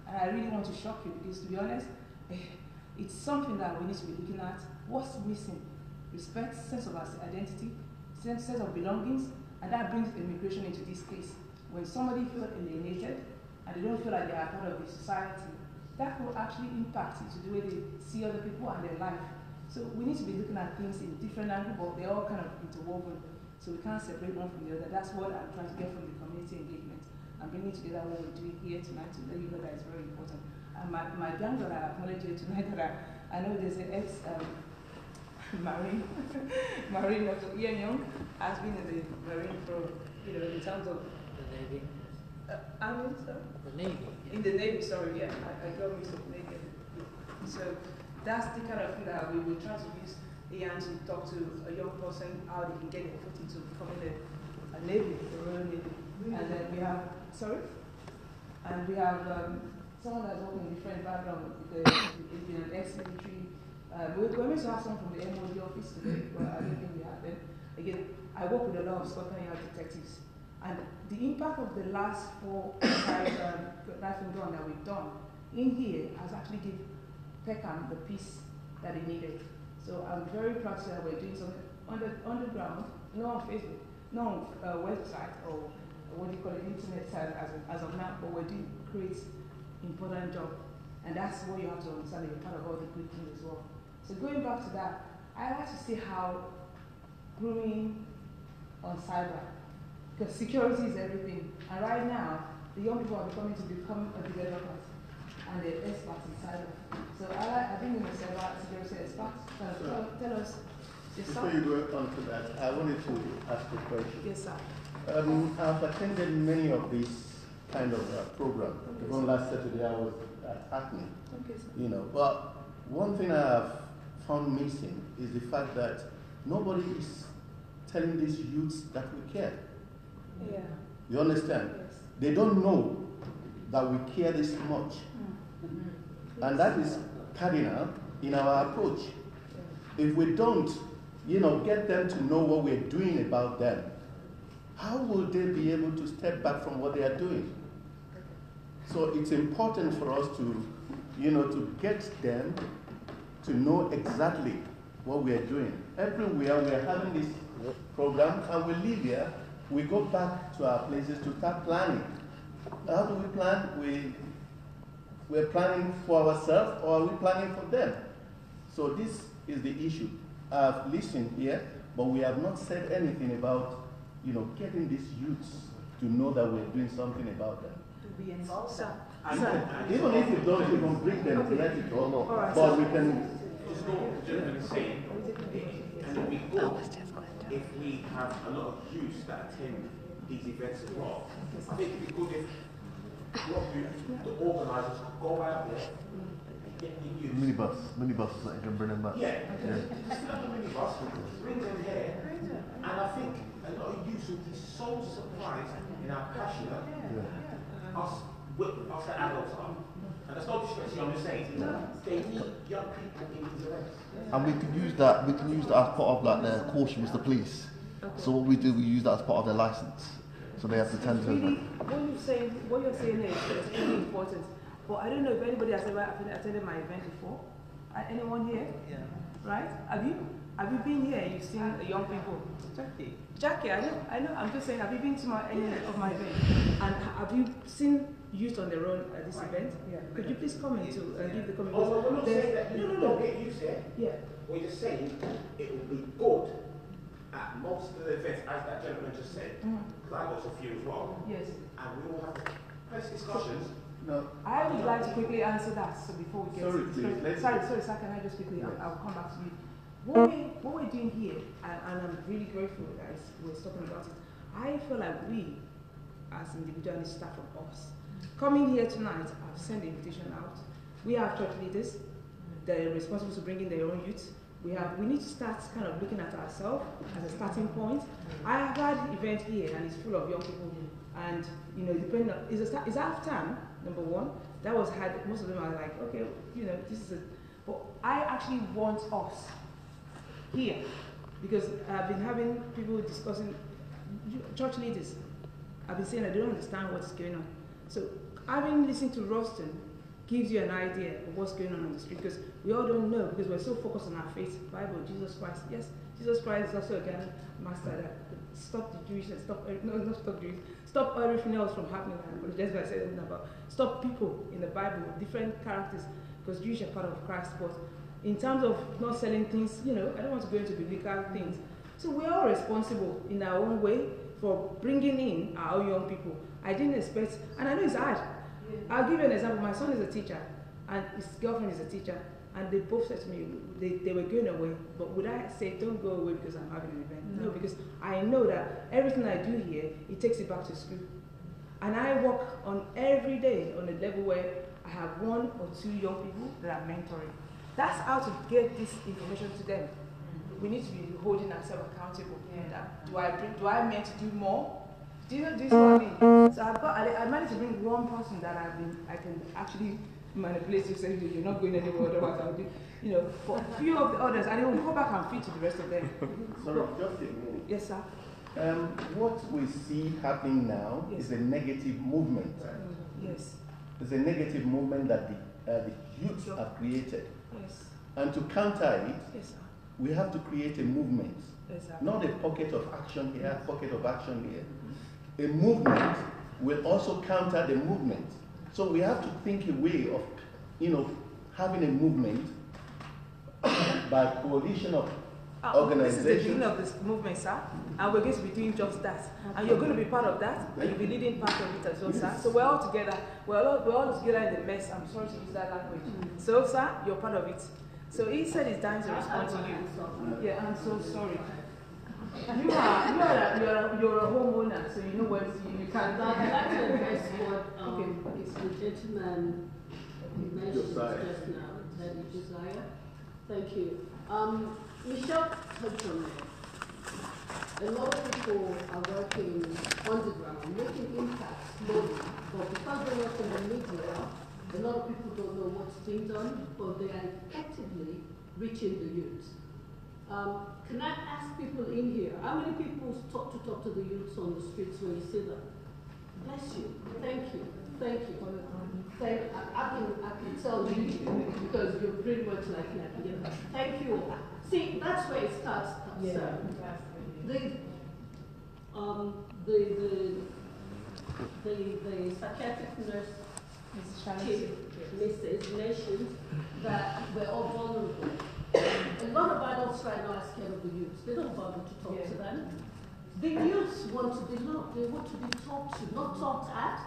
And I really want to shock you because, to be honest, it's something that we need to be looking at. What's missing? Respect, sense of identity, sense of belongings, and that brings immigration into this case. When somebody feels alienated and they don't feel like they are part of the society, that will actually impact into the way they see other people and their life. So we need to be looking at things in different angles, but they're all kind of interwoven. So we can't separate one from the other. That's what I'm trying to get from the community engagement. I'm bringing together what we're doing here tonight to let you know that it's very important. And my gang that I acknowledge here tonight, that I know there's an ex-Marine, Dr. Ian Young, has been in the Marine for, in terms of
the Navy.
Army, sorry?
The Navy. Yeah.
In the Navy, sorry, yeah. I got mixed up Navy. So that's the kind of thing that we will try to use Ian to talk to a young person, how they can get their foot into becoming a Navy, a Royal Navy. And then we have, and we have someone that's working in different background. It's been an ex-military. We're going to have someone from the MOD office today, but I don't think we have them. Again, I work with a lot of Scotland Yard detectives. And the impact of the last 4 knife and gun that we've done in here has actually given Peckham the peace that he needed. So I'm very proud to say that we're doing something underground, not on Facebook, not on website or what do you call it, internet site as of now, but we're doing great, important job. And that's what you have to understand, that you're part of all the good things as well. So going back to that, I like to see how grooming on cyber, because security is everything. And right now, the young people are become developers, and they're experts in cyber. So I think in the cyber security experts, tell us.
Before you go on to that, I wanted to ask a question.
Yes, sir.
I've attended many of these kind of programs.
Okay,
Even last Saturday I was at Hackney.
Okay, sir.
But one thing I have found missing is the fact that nobody is telling these youths that we care.
Yeah.
You understand?
Yes.
They don't know that we care this much.
Mm-hmm.
And that is cardinal in our approach.
Yeah.
If we don't, get them to know what we're doing about them, how will they be able to step back from what they are doing? So it's important for us to, to get them to know exactly what we are doing. Everywhere we are having this program, and we leave here, we go back to our places to start planning. How do we plan? We're planning for ourselves, or are we planning for them? So this is the issue. I've listened here, but we have not said anything about getting these youths to know that we're doing something about them.
To be involved. Sir.
Even if you don't even bring them to let it go, but we can.
Just what the gentleman is saying, and it would be good if we have a lot of youths that attend these events as well. I think it would be good if the organisers could go out there and get the youths.
Minibus, that you can bring them back.
Yeah. Just have a minibus, bring them here, and I think a lot of youth will be so surprised in how passionate us the adults are. And that's not disrespect, I'm just saying, they need young people in these events.
And we can use that as part of like their caution with the police.
Okay.
So what we do, we use that as part of their license. So they have to tend to.
Really, what you're saying is really important. But I don't know if anybody has ever attended my event before. Anyone here?
Yeah.
Right? Have you been here? You've seen young people. Jackie, I know. I'm just saying, have you been to any of my events? And have you seen youth on their own at this event?
Yeah.
Could you please comment to give the comment?
Oh, we're not saying that you
No.
don't get used here.
Yeah.
We're just saying it will be good at most of the events, as that gentleman just said, because I got a few as well.
Yes.
And we will have press discussions.
No.
I would like to quickly answer that. So before we get
Sorry, please.
sorry, sir, can I just quickly? I'll come back to you. What we're doing here, and I'm really grateful that we're talking about it. I feel like we, as individuals, need to start from us. Coming here tonight, I've sent the invitation out. We have church leaders. They're responsible to bring in their own youth. We need to start kind of looking at ourselves as a starting point. I have had an event here, and it's full of young people. And depending on it's half time. Number one, that was had. Most of them are like, okay, this is it. But I actually want us here, because I've been having people discussing, church leaders, I've been saying I don't understand what's going on. So having listened to Roston gives you an idea of what's going on the street, because we all don't know, because we're so focused on our faith, Bible, Jesus Christ. Yes, Jesus Christ is also a God master that stop the Jewish and stop everything else from happening. I apologize if I said something about stop people in the Bible, different characters, because Jewish are part of Christ, but in terms of not selling things, I don't want to go into biblical things. So we're all responsible in our own way for bringing in our young people. I didn't expect, and I know it's hard. Yeah. I'll give you an example. My son is a teacher, and his girlfriend is a teacher, and they both said to me they were going away. But would I say, don't go away because I'm having an event? No, because I know that everything I do here, it takes it back to school. And I work on every day on a level where I have 1 or 2 young people that I'm mentoring. That's how to get this information to them. We need to be holding ourselves accountable. Yeah. Do I meant to do more? Do you see what I mean? So I managed to bring one person that I can actually manipulate to say you're not going anywhere, otherwise I'll do. For a few of the others, and then we'll go back and feed to the rest of them.
Sorry, just a minute.
Yes, sir.
What we see happening now is a negative movement.
Yes.
It's a negative movement that the youth have created.
Yes.
And to counter it,
yes, sir,
we have to create a movement.
exactly,
Not a pocket of action here, pocket of action here. A movement will also counter the movement. So we have to think a way of, having a movement by coalition of organizations.
This is the beginning of this movement, sir, and we're going to be doing just that. And you're going to be part of that, and you'll be leading part of it as well, sir. So we're all together. We're all together in the mess. I'm sorry to use that language. So, sir, you're part of it. So he said it's time to respond to you. Yeah, I'm so sorry. You're a homeowner, so you know what you can.
I'd like to address what the gentleman mentioned just now, Teddy Josiah. Thank you. Michelle touched on it. A lot of people are working on the ground, making impact slowly, but because they work in the media, a lot of people don't know what's being done, but they are effectively reaching the youth. Can I ask people in here, how many people talk to the youths on the streets when you see them? Bless you. Thank you. Thank you. I can tell you because you're pretty much like that. Thank you. See, that's where it starts.
Yeah.
The psychiatric nurse Mrs. mentioned that we're all vulnerable. A lot of adults right now are scared of the youth. They don't bother to talk to them. The youths want to be loved. They want to be talked to, not talked at.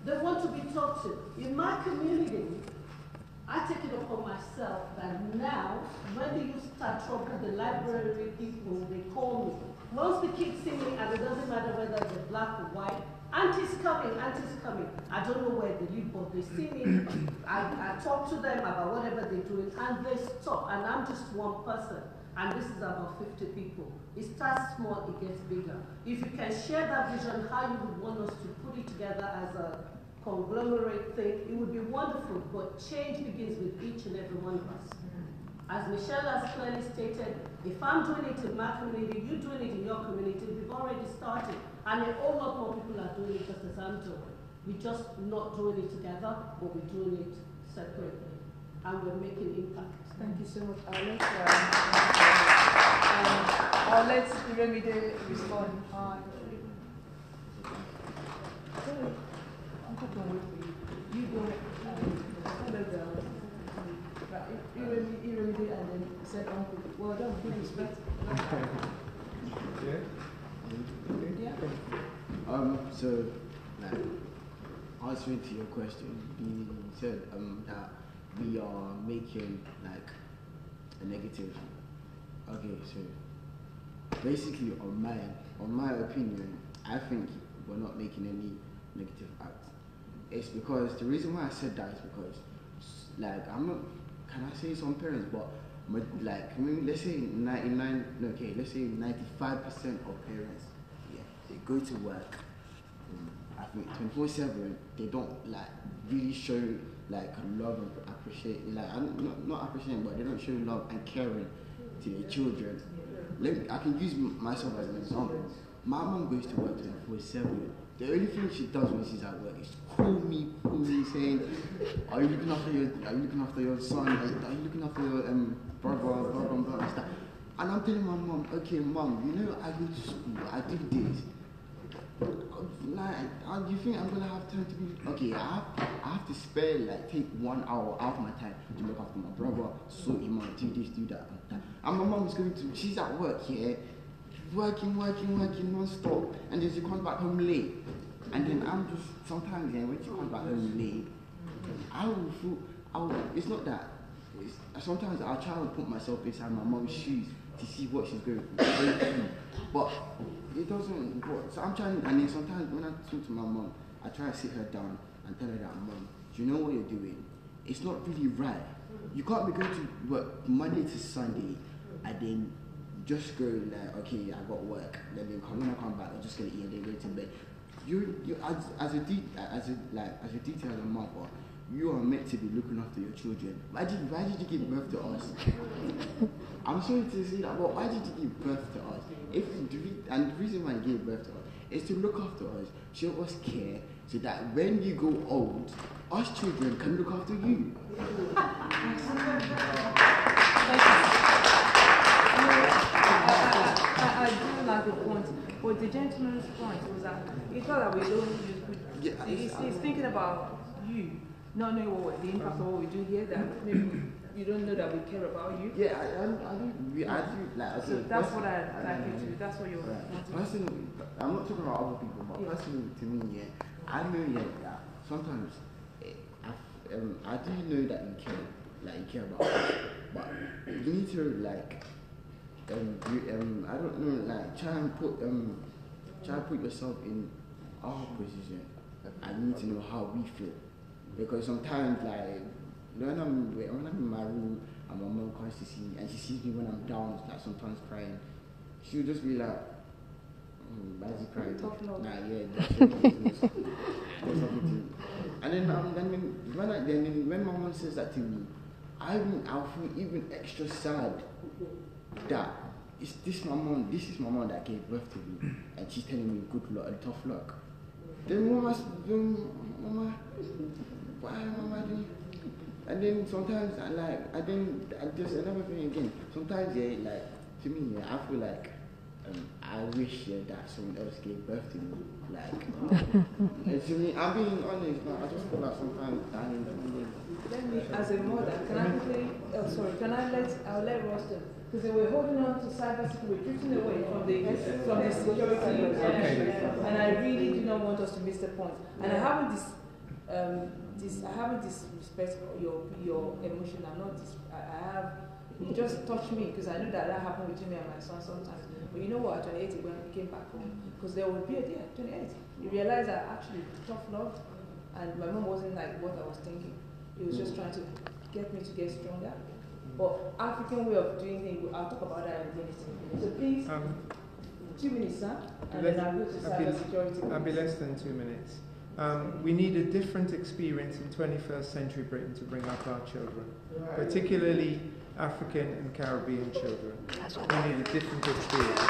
They want to be talked to. In my community, I take it upon myself that now, when the youth start trouble, the library people, they call me. Once the kids see me, and it doesn't matter whether they're black or white, Auntie's coming, Auntie's coming. I don't know where they live, but they see me. I talk to them about whatever they're doing, and they stop. And I'm just one person. and this is about 50 people. It starts small, it gets bigger. If you can share that vision, how you would want us to put it together as a conglomerate thing, it would be wonderful, but change begins with each and every one of us. As Michelle has clearly stated, if I'm doing it in my community, you're doing it in your community, we've already started, and a whole lot more people are doing it just as I'm doing. We're just not doing it together, but we're doing it separately, and we're making impact.
Thank you so much. I'll let Iremide respond. Sorry, I'm not going to wait for you. You go. Iremide and then said uncle. Well done, good respect. Yeah.
So, like, answering to your question, you said that we are making like a negative. Okay, so basically, on my opinion, I think we're not making any negative acts. It's because the reason why I said that is because, like, I'm not. Can I say some parents, but like, I mean, let's say 95% of parents, yeah, they go to work. I think 24/7, they don't like really show like love and appreciate, like not appreciating, but they don't show love and caring to their children. I can use myself as an example. My mom goes to work 24/7. The only thing she does when she's at work is call me saying, are you looking after your son? Are you looking after your brother and stuff? And I'm telling my mom, okay, mom, you know I go to school, I do this. Like, you think I'm gonna have time to be okay? I have to spare, like, take 1 hour out of my time to look after my brother, sort him out, do this, do that, and my mom is she's at work here, working non-stop, and then she comes back home late, and then I'm just sometimes when she comes back home late, it's not that. Sometimes I'll try and put myself inside my mom's shoes to see what she's going through, but it doesn't work. So I'm trying, and then sometimes when I talk to my mom, I try to sit her down and tell her that, Mom, do you know what you're doing? It's not really right. You can't be going to work Monday to Sunday and then just go like, okay, I got work. Then when I come back, I'm just gonna eat and then go to bed. You as a detail as a mother, you are meant to be looking after your children. Why did you give birth to us? I'm sorry to say that, but why did you give birth to us? And the reason why you gave birth to us is to look after us, show us care, so that when you go old, us children can look after you.
I do like the point, but the gentleman's point was that it's not that we don't use good. Yeah, he's thinking about you, not knowing the impact of what we do here, that maybe you don't know that we care about you.
Yeah, I do. Like,
so that's what I like you to. That's what you're.
Right. Personally, I'm not talking about other people, but personally to me, I know that sometimes I do know that you care about us, but you need to I don't know, try and put yourself in our position. I need to know how we feel, because sometimes when I'm in my room and my mom comes to see me and she sees me when I'm down, sometimes crying, she'll just be like, why is he crying? Nah, yeah, that's something. And then when my mom says that to me, I'll feel even extra sad that this is my mom that gave birth to me, and she's telling me good luck and tough luck. Then mama, why am I doing? And then sometimes just another thing again. Sometimes to me, I feel like I wish that someone else gave birth to me. And to me, I'm being honest. I just feel like sometimes
Let me, as a mother, I'll let Roston, because they were holding on to cybersecurity, we're drifting away from the security, and I really do not want us to miss the point. And I haven't disrespect your emotion. It just touched me, because I know that happened between me and my son sometimes. But you know what, at 28, when we came back home, because there would be a day at 28, you realize that actually tough love, and my mom wasn't like what I was thinking. He was just trying to get me to get stronger. But African way of doing things, I'll talk about that in a minute. So please, 2 minutes, sir, and then I'll go to cybersecurity.
I'll be less than 2 minutes. We need a different experience in 21st century Britain to bring up our children, particularly African and Caribbean children. We need a different experience.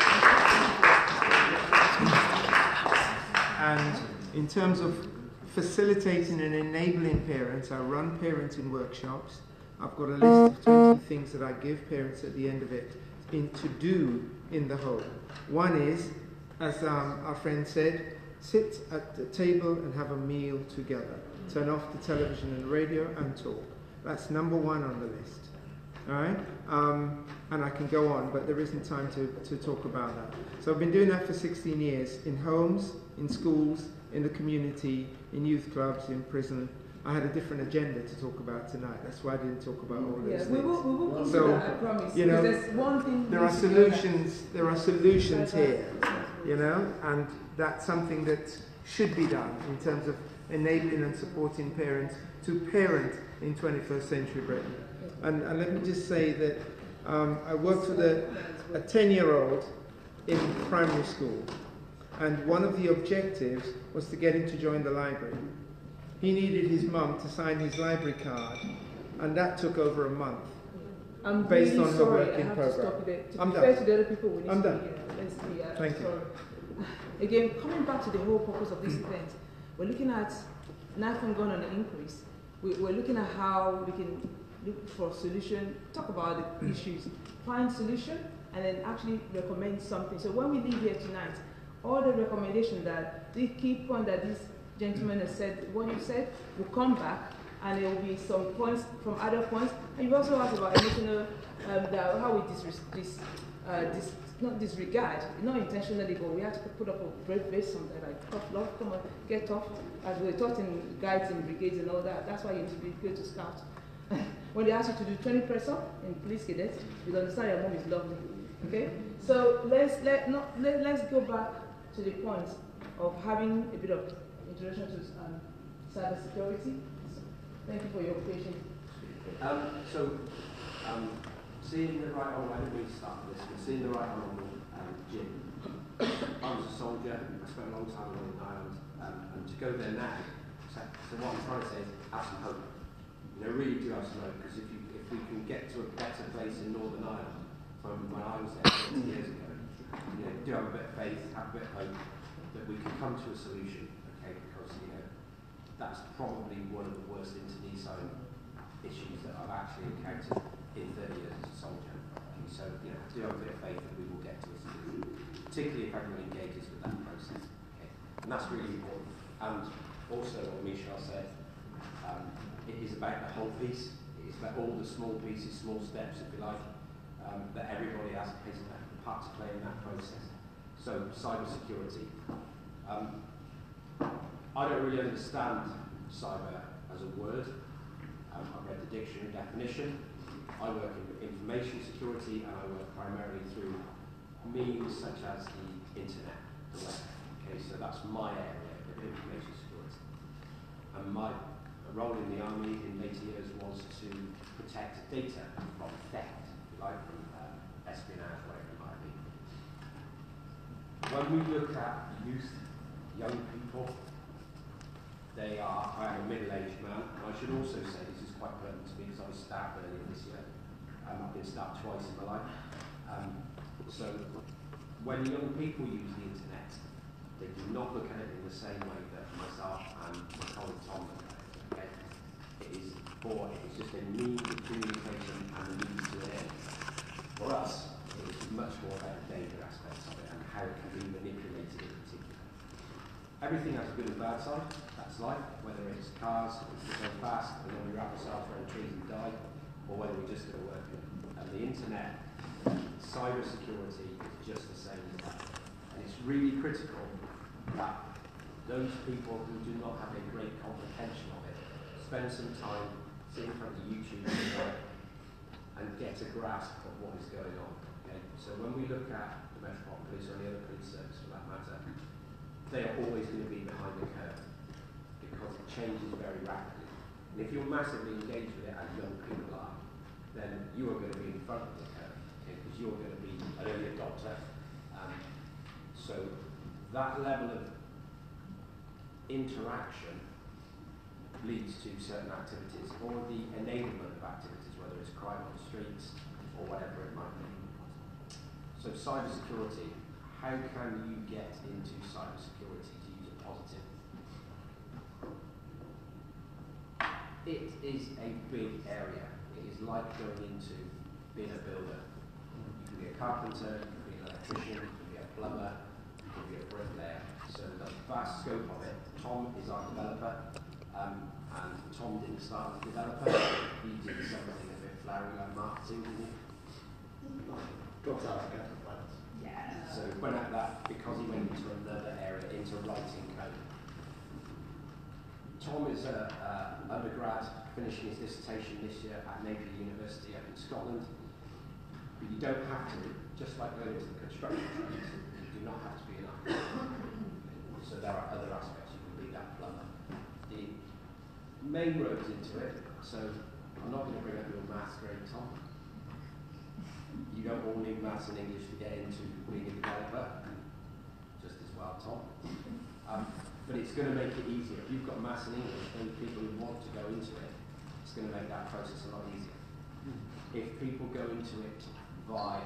And in terms of facilitating and enabling parents, I run parenting workshops. I've got a list of 20 things that I give parents at the end of it to do in the home. One is, as our friend said, sit at the table and have a meal together. Turn off the television and radio and talk. That's number one on the list. All right? And I can go on, but there isn't time to talk about that. So I've been doing that for 16 years in homes, in schools, in the community, in youth clubs, in prison. I had a different agenda to talk about tonight. That's why I didn't talk about all those things.
We will come
so,
to that, I promise.
you know,
there's one thing
there are solutions. There are solutions here, you know, and that's something that should be done in terms of enabling and supporting parents to parent in 21st century Britain. And let me just say that I worked with a 10-year-old in primary school, and one of the objectives was to get him to join the library. He needed his mum to sign his library card, and that took over a month.
I'm
based
really
on her
sorry,
working
I have
program.
To stop there. To
I'm
be
done.
fair to the other people, we need
I'm
to
done.
Let's be,
Thank
sorry. Again, coming back to the whole purpose of this event, we're looking at knife and gun on the increase. We're looking at how we can look for a solution, talk about the issues, find solution, and then actually recommend something. So when we leave here tonight, all the recommendation that the key point that this gentleman has said, what you said, will come back, and there will be some points from other points. And you also asked about emotional, how we not disregard, not intentionally, but we have to put up a brave face, something like tough love, come on, get tough, as we're taught in guides and brigades and all that. That's why you need to be good to scout. When they ask you to do 20 press up in police cadets, you understand your mom is lovely. Okay? So let's go back to the point of having a bit of introduction to cyber security. Thank you for your patience.
Seeing the right honourable, I didn't mean to start with this, but seeing the right honourable Jim. I was a soldier, I spent a long time in Northern Ireland, and to go there now, so what I'm trying to say is have some hope. You know, really do have some hope, because if we can get to a better place in Northern Ireland from when I was there 20 years ago, you know, do have a bit of faith, have a bit of hope that we can come to a solution, okay, because, you know, that's probably one of the worst internecine issues that I've actually encountered in 30 years as a soldier. Okay, so, you know, I do have a bit of faith that we will get to a solution, particularly if everyone engages with that process. Okay? And that's really important. And also, what Michelle said, it is about the whole piece. It is about all the small pieces, small steps, if you like, that everybody has a part to play in that process. So, cyber security. I don't really understand cyber as a word. I've read the dictionary definition. I work in information security, and I work primarily through means such as the internet, the web. Okay, so that's my area of information security. And my role in the army in later years was to protect data from theft, like from espionage, whatever it might be. When we look at youth, young people, I am a middle-aged man, and I should also say this is quite pertinent to me because I was stabbed earlier this year. I've been stabbed twice in my life. So when young people use the internet, they do not look at it in the same way that myself and my colleague Tom look at it. Okay? It's just a means of communication and a means to an end. For us, it's much more about the danger aspects of it and how it can be manipulated in particular. Everything has a good and bad side. That's life, whether it's cars that go fast and then we wrap ourselves around trees and die, or whether we're just going to work. And the internet, cyber security is just the same as that. And it's really critical that those people who do not have a great comprehension of it spend some time, sit in front of YouTube and get a grasp of what is going on. Okay? So when we look at the Metropolitan Police or any other police service for that matter, they are always going to be behind the curve because it changes very rapidly. And if you're massively engaged with it, as young people are, then you are going to be in front of the curve, because you're going to be an early adopter. So that level of interaction leads to certain activities, or the enablement of activities, whether it's crime on the streets or whatever it might be. So cybersecurity, how can you get into cybersecurity to use a positive? It is a big area. It is like going into being a builder. You can be a carpenter, you can be an electrician, you can be a plumber, you can be a bricklayer. So the vast scope of it. Tom is our developer, and Tom didn't start as a developer. He did something a bit flowery like marketing, didn't he?
Dropped out again.
Yeah. So he went at that because he went into another area, into writing code. Tom is an undergrad, finishing his dissertation this year at Napier University up in Scotland. But you don't have to, just like going into the construction trades, you do not have to be an architect. So there are other aspects. You can be that plumber. The main roads into it, so I'm not going to bring up your maths grade, Tom. You don't all need maths and English to get into being a developer, just as well, Tom. But it's going to make it easier. If you've got maths and English, then people who want to go into it, it's going to make that process a lot easier. If people go into it via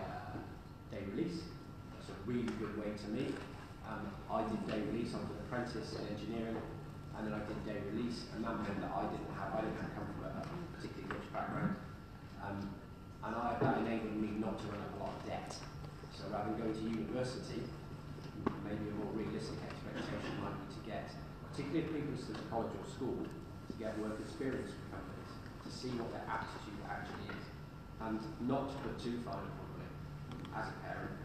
day release, that's a really good way to meet. I did day release, I was an apprentice in engineering, and then I did day release, and that meant that I didn't come from a particularly rich background. And that enabled me not to run up a lot of debt. So rather than going to university, maybe a more realistic expectation might be to get, particularly if people are still at college or school, to get work experience with companies, to see what their aptitude actually is, and not to put too fine a point on it. As a parent,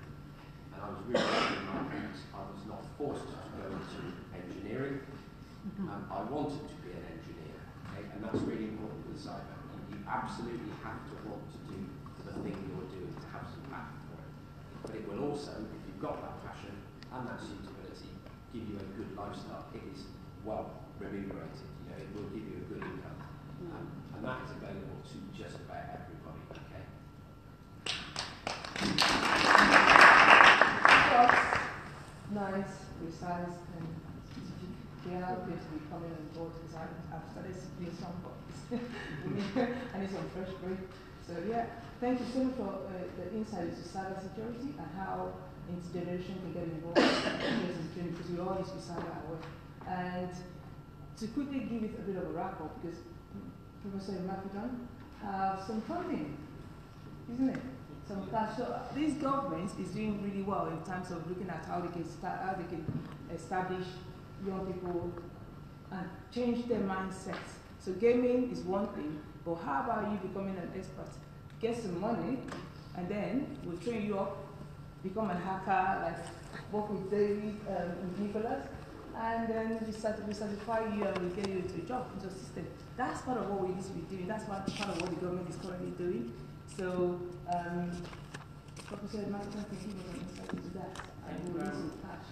and I was really lucky in my parents, I was not forced to go into engineering. I wanted to be an engineer, okay? And that's really important with cyber. You absolutely have to want to do the thing you're doing to have some passion for it. But it will also, if you've got that passion and that suitability, give you a good lifestyle. It is well remunerated. You know, it will give you a good income, and that is available to just about everybody. Okay.
Nice, precise, and specific. They are going to be coming on board because I've started doing some books. I need some fresh break. So yeah, thank you so much for the insight into cybersecurity and how intergeneration can get involved because we all need to be cyber aware. And to quickly give it a bit of a wrap up, because Professor Macedon have some funding, isn't it? Some cash. So this government is doing really well in terms of looking at how they can establish young people and change their mindsets. So gaming is one thing, but how about you becoming an expert? Get some money, and then we'll train you up, become a hacker, like work with David and Nicholas, and then we certify you and we'll get you into a job, into a system. That's part of what we need to be doing. That's part of what the government is currently doing. So, Professor Martin, can you give us an insight into that? And we'll need some cash.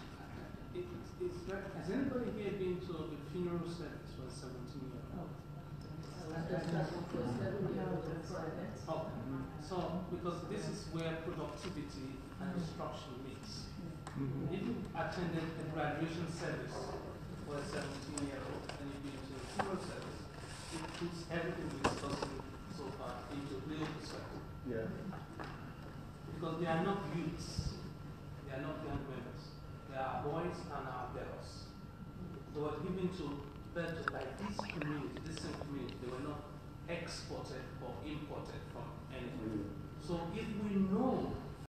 Has anybody here been to the funeral service for a 17-year-old? Oh, so because this is where productivity and instruction meets. If you attended a graduation service for a 17-year-old and you've been to a funeral service, it puts everything we're discussing so far into real perspective.
Yeah.
Because they are not youths, they are not young women. They are boys and our girls. They were given to birth like this community, this same community. They were not exported or imported from anything. So if we know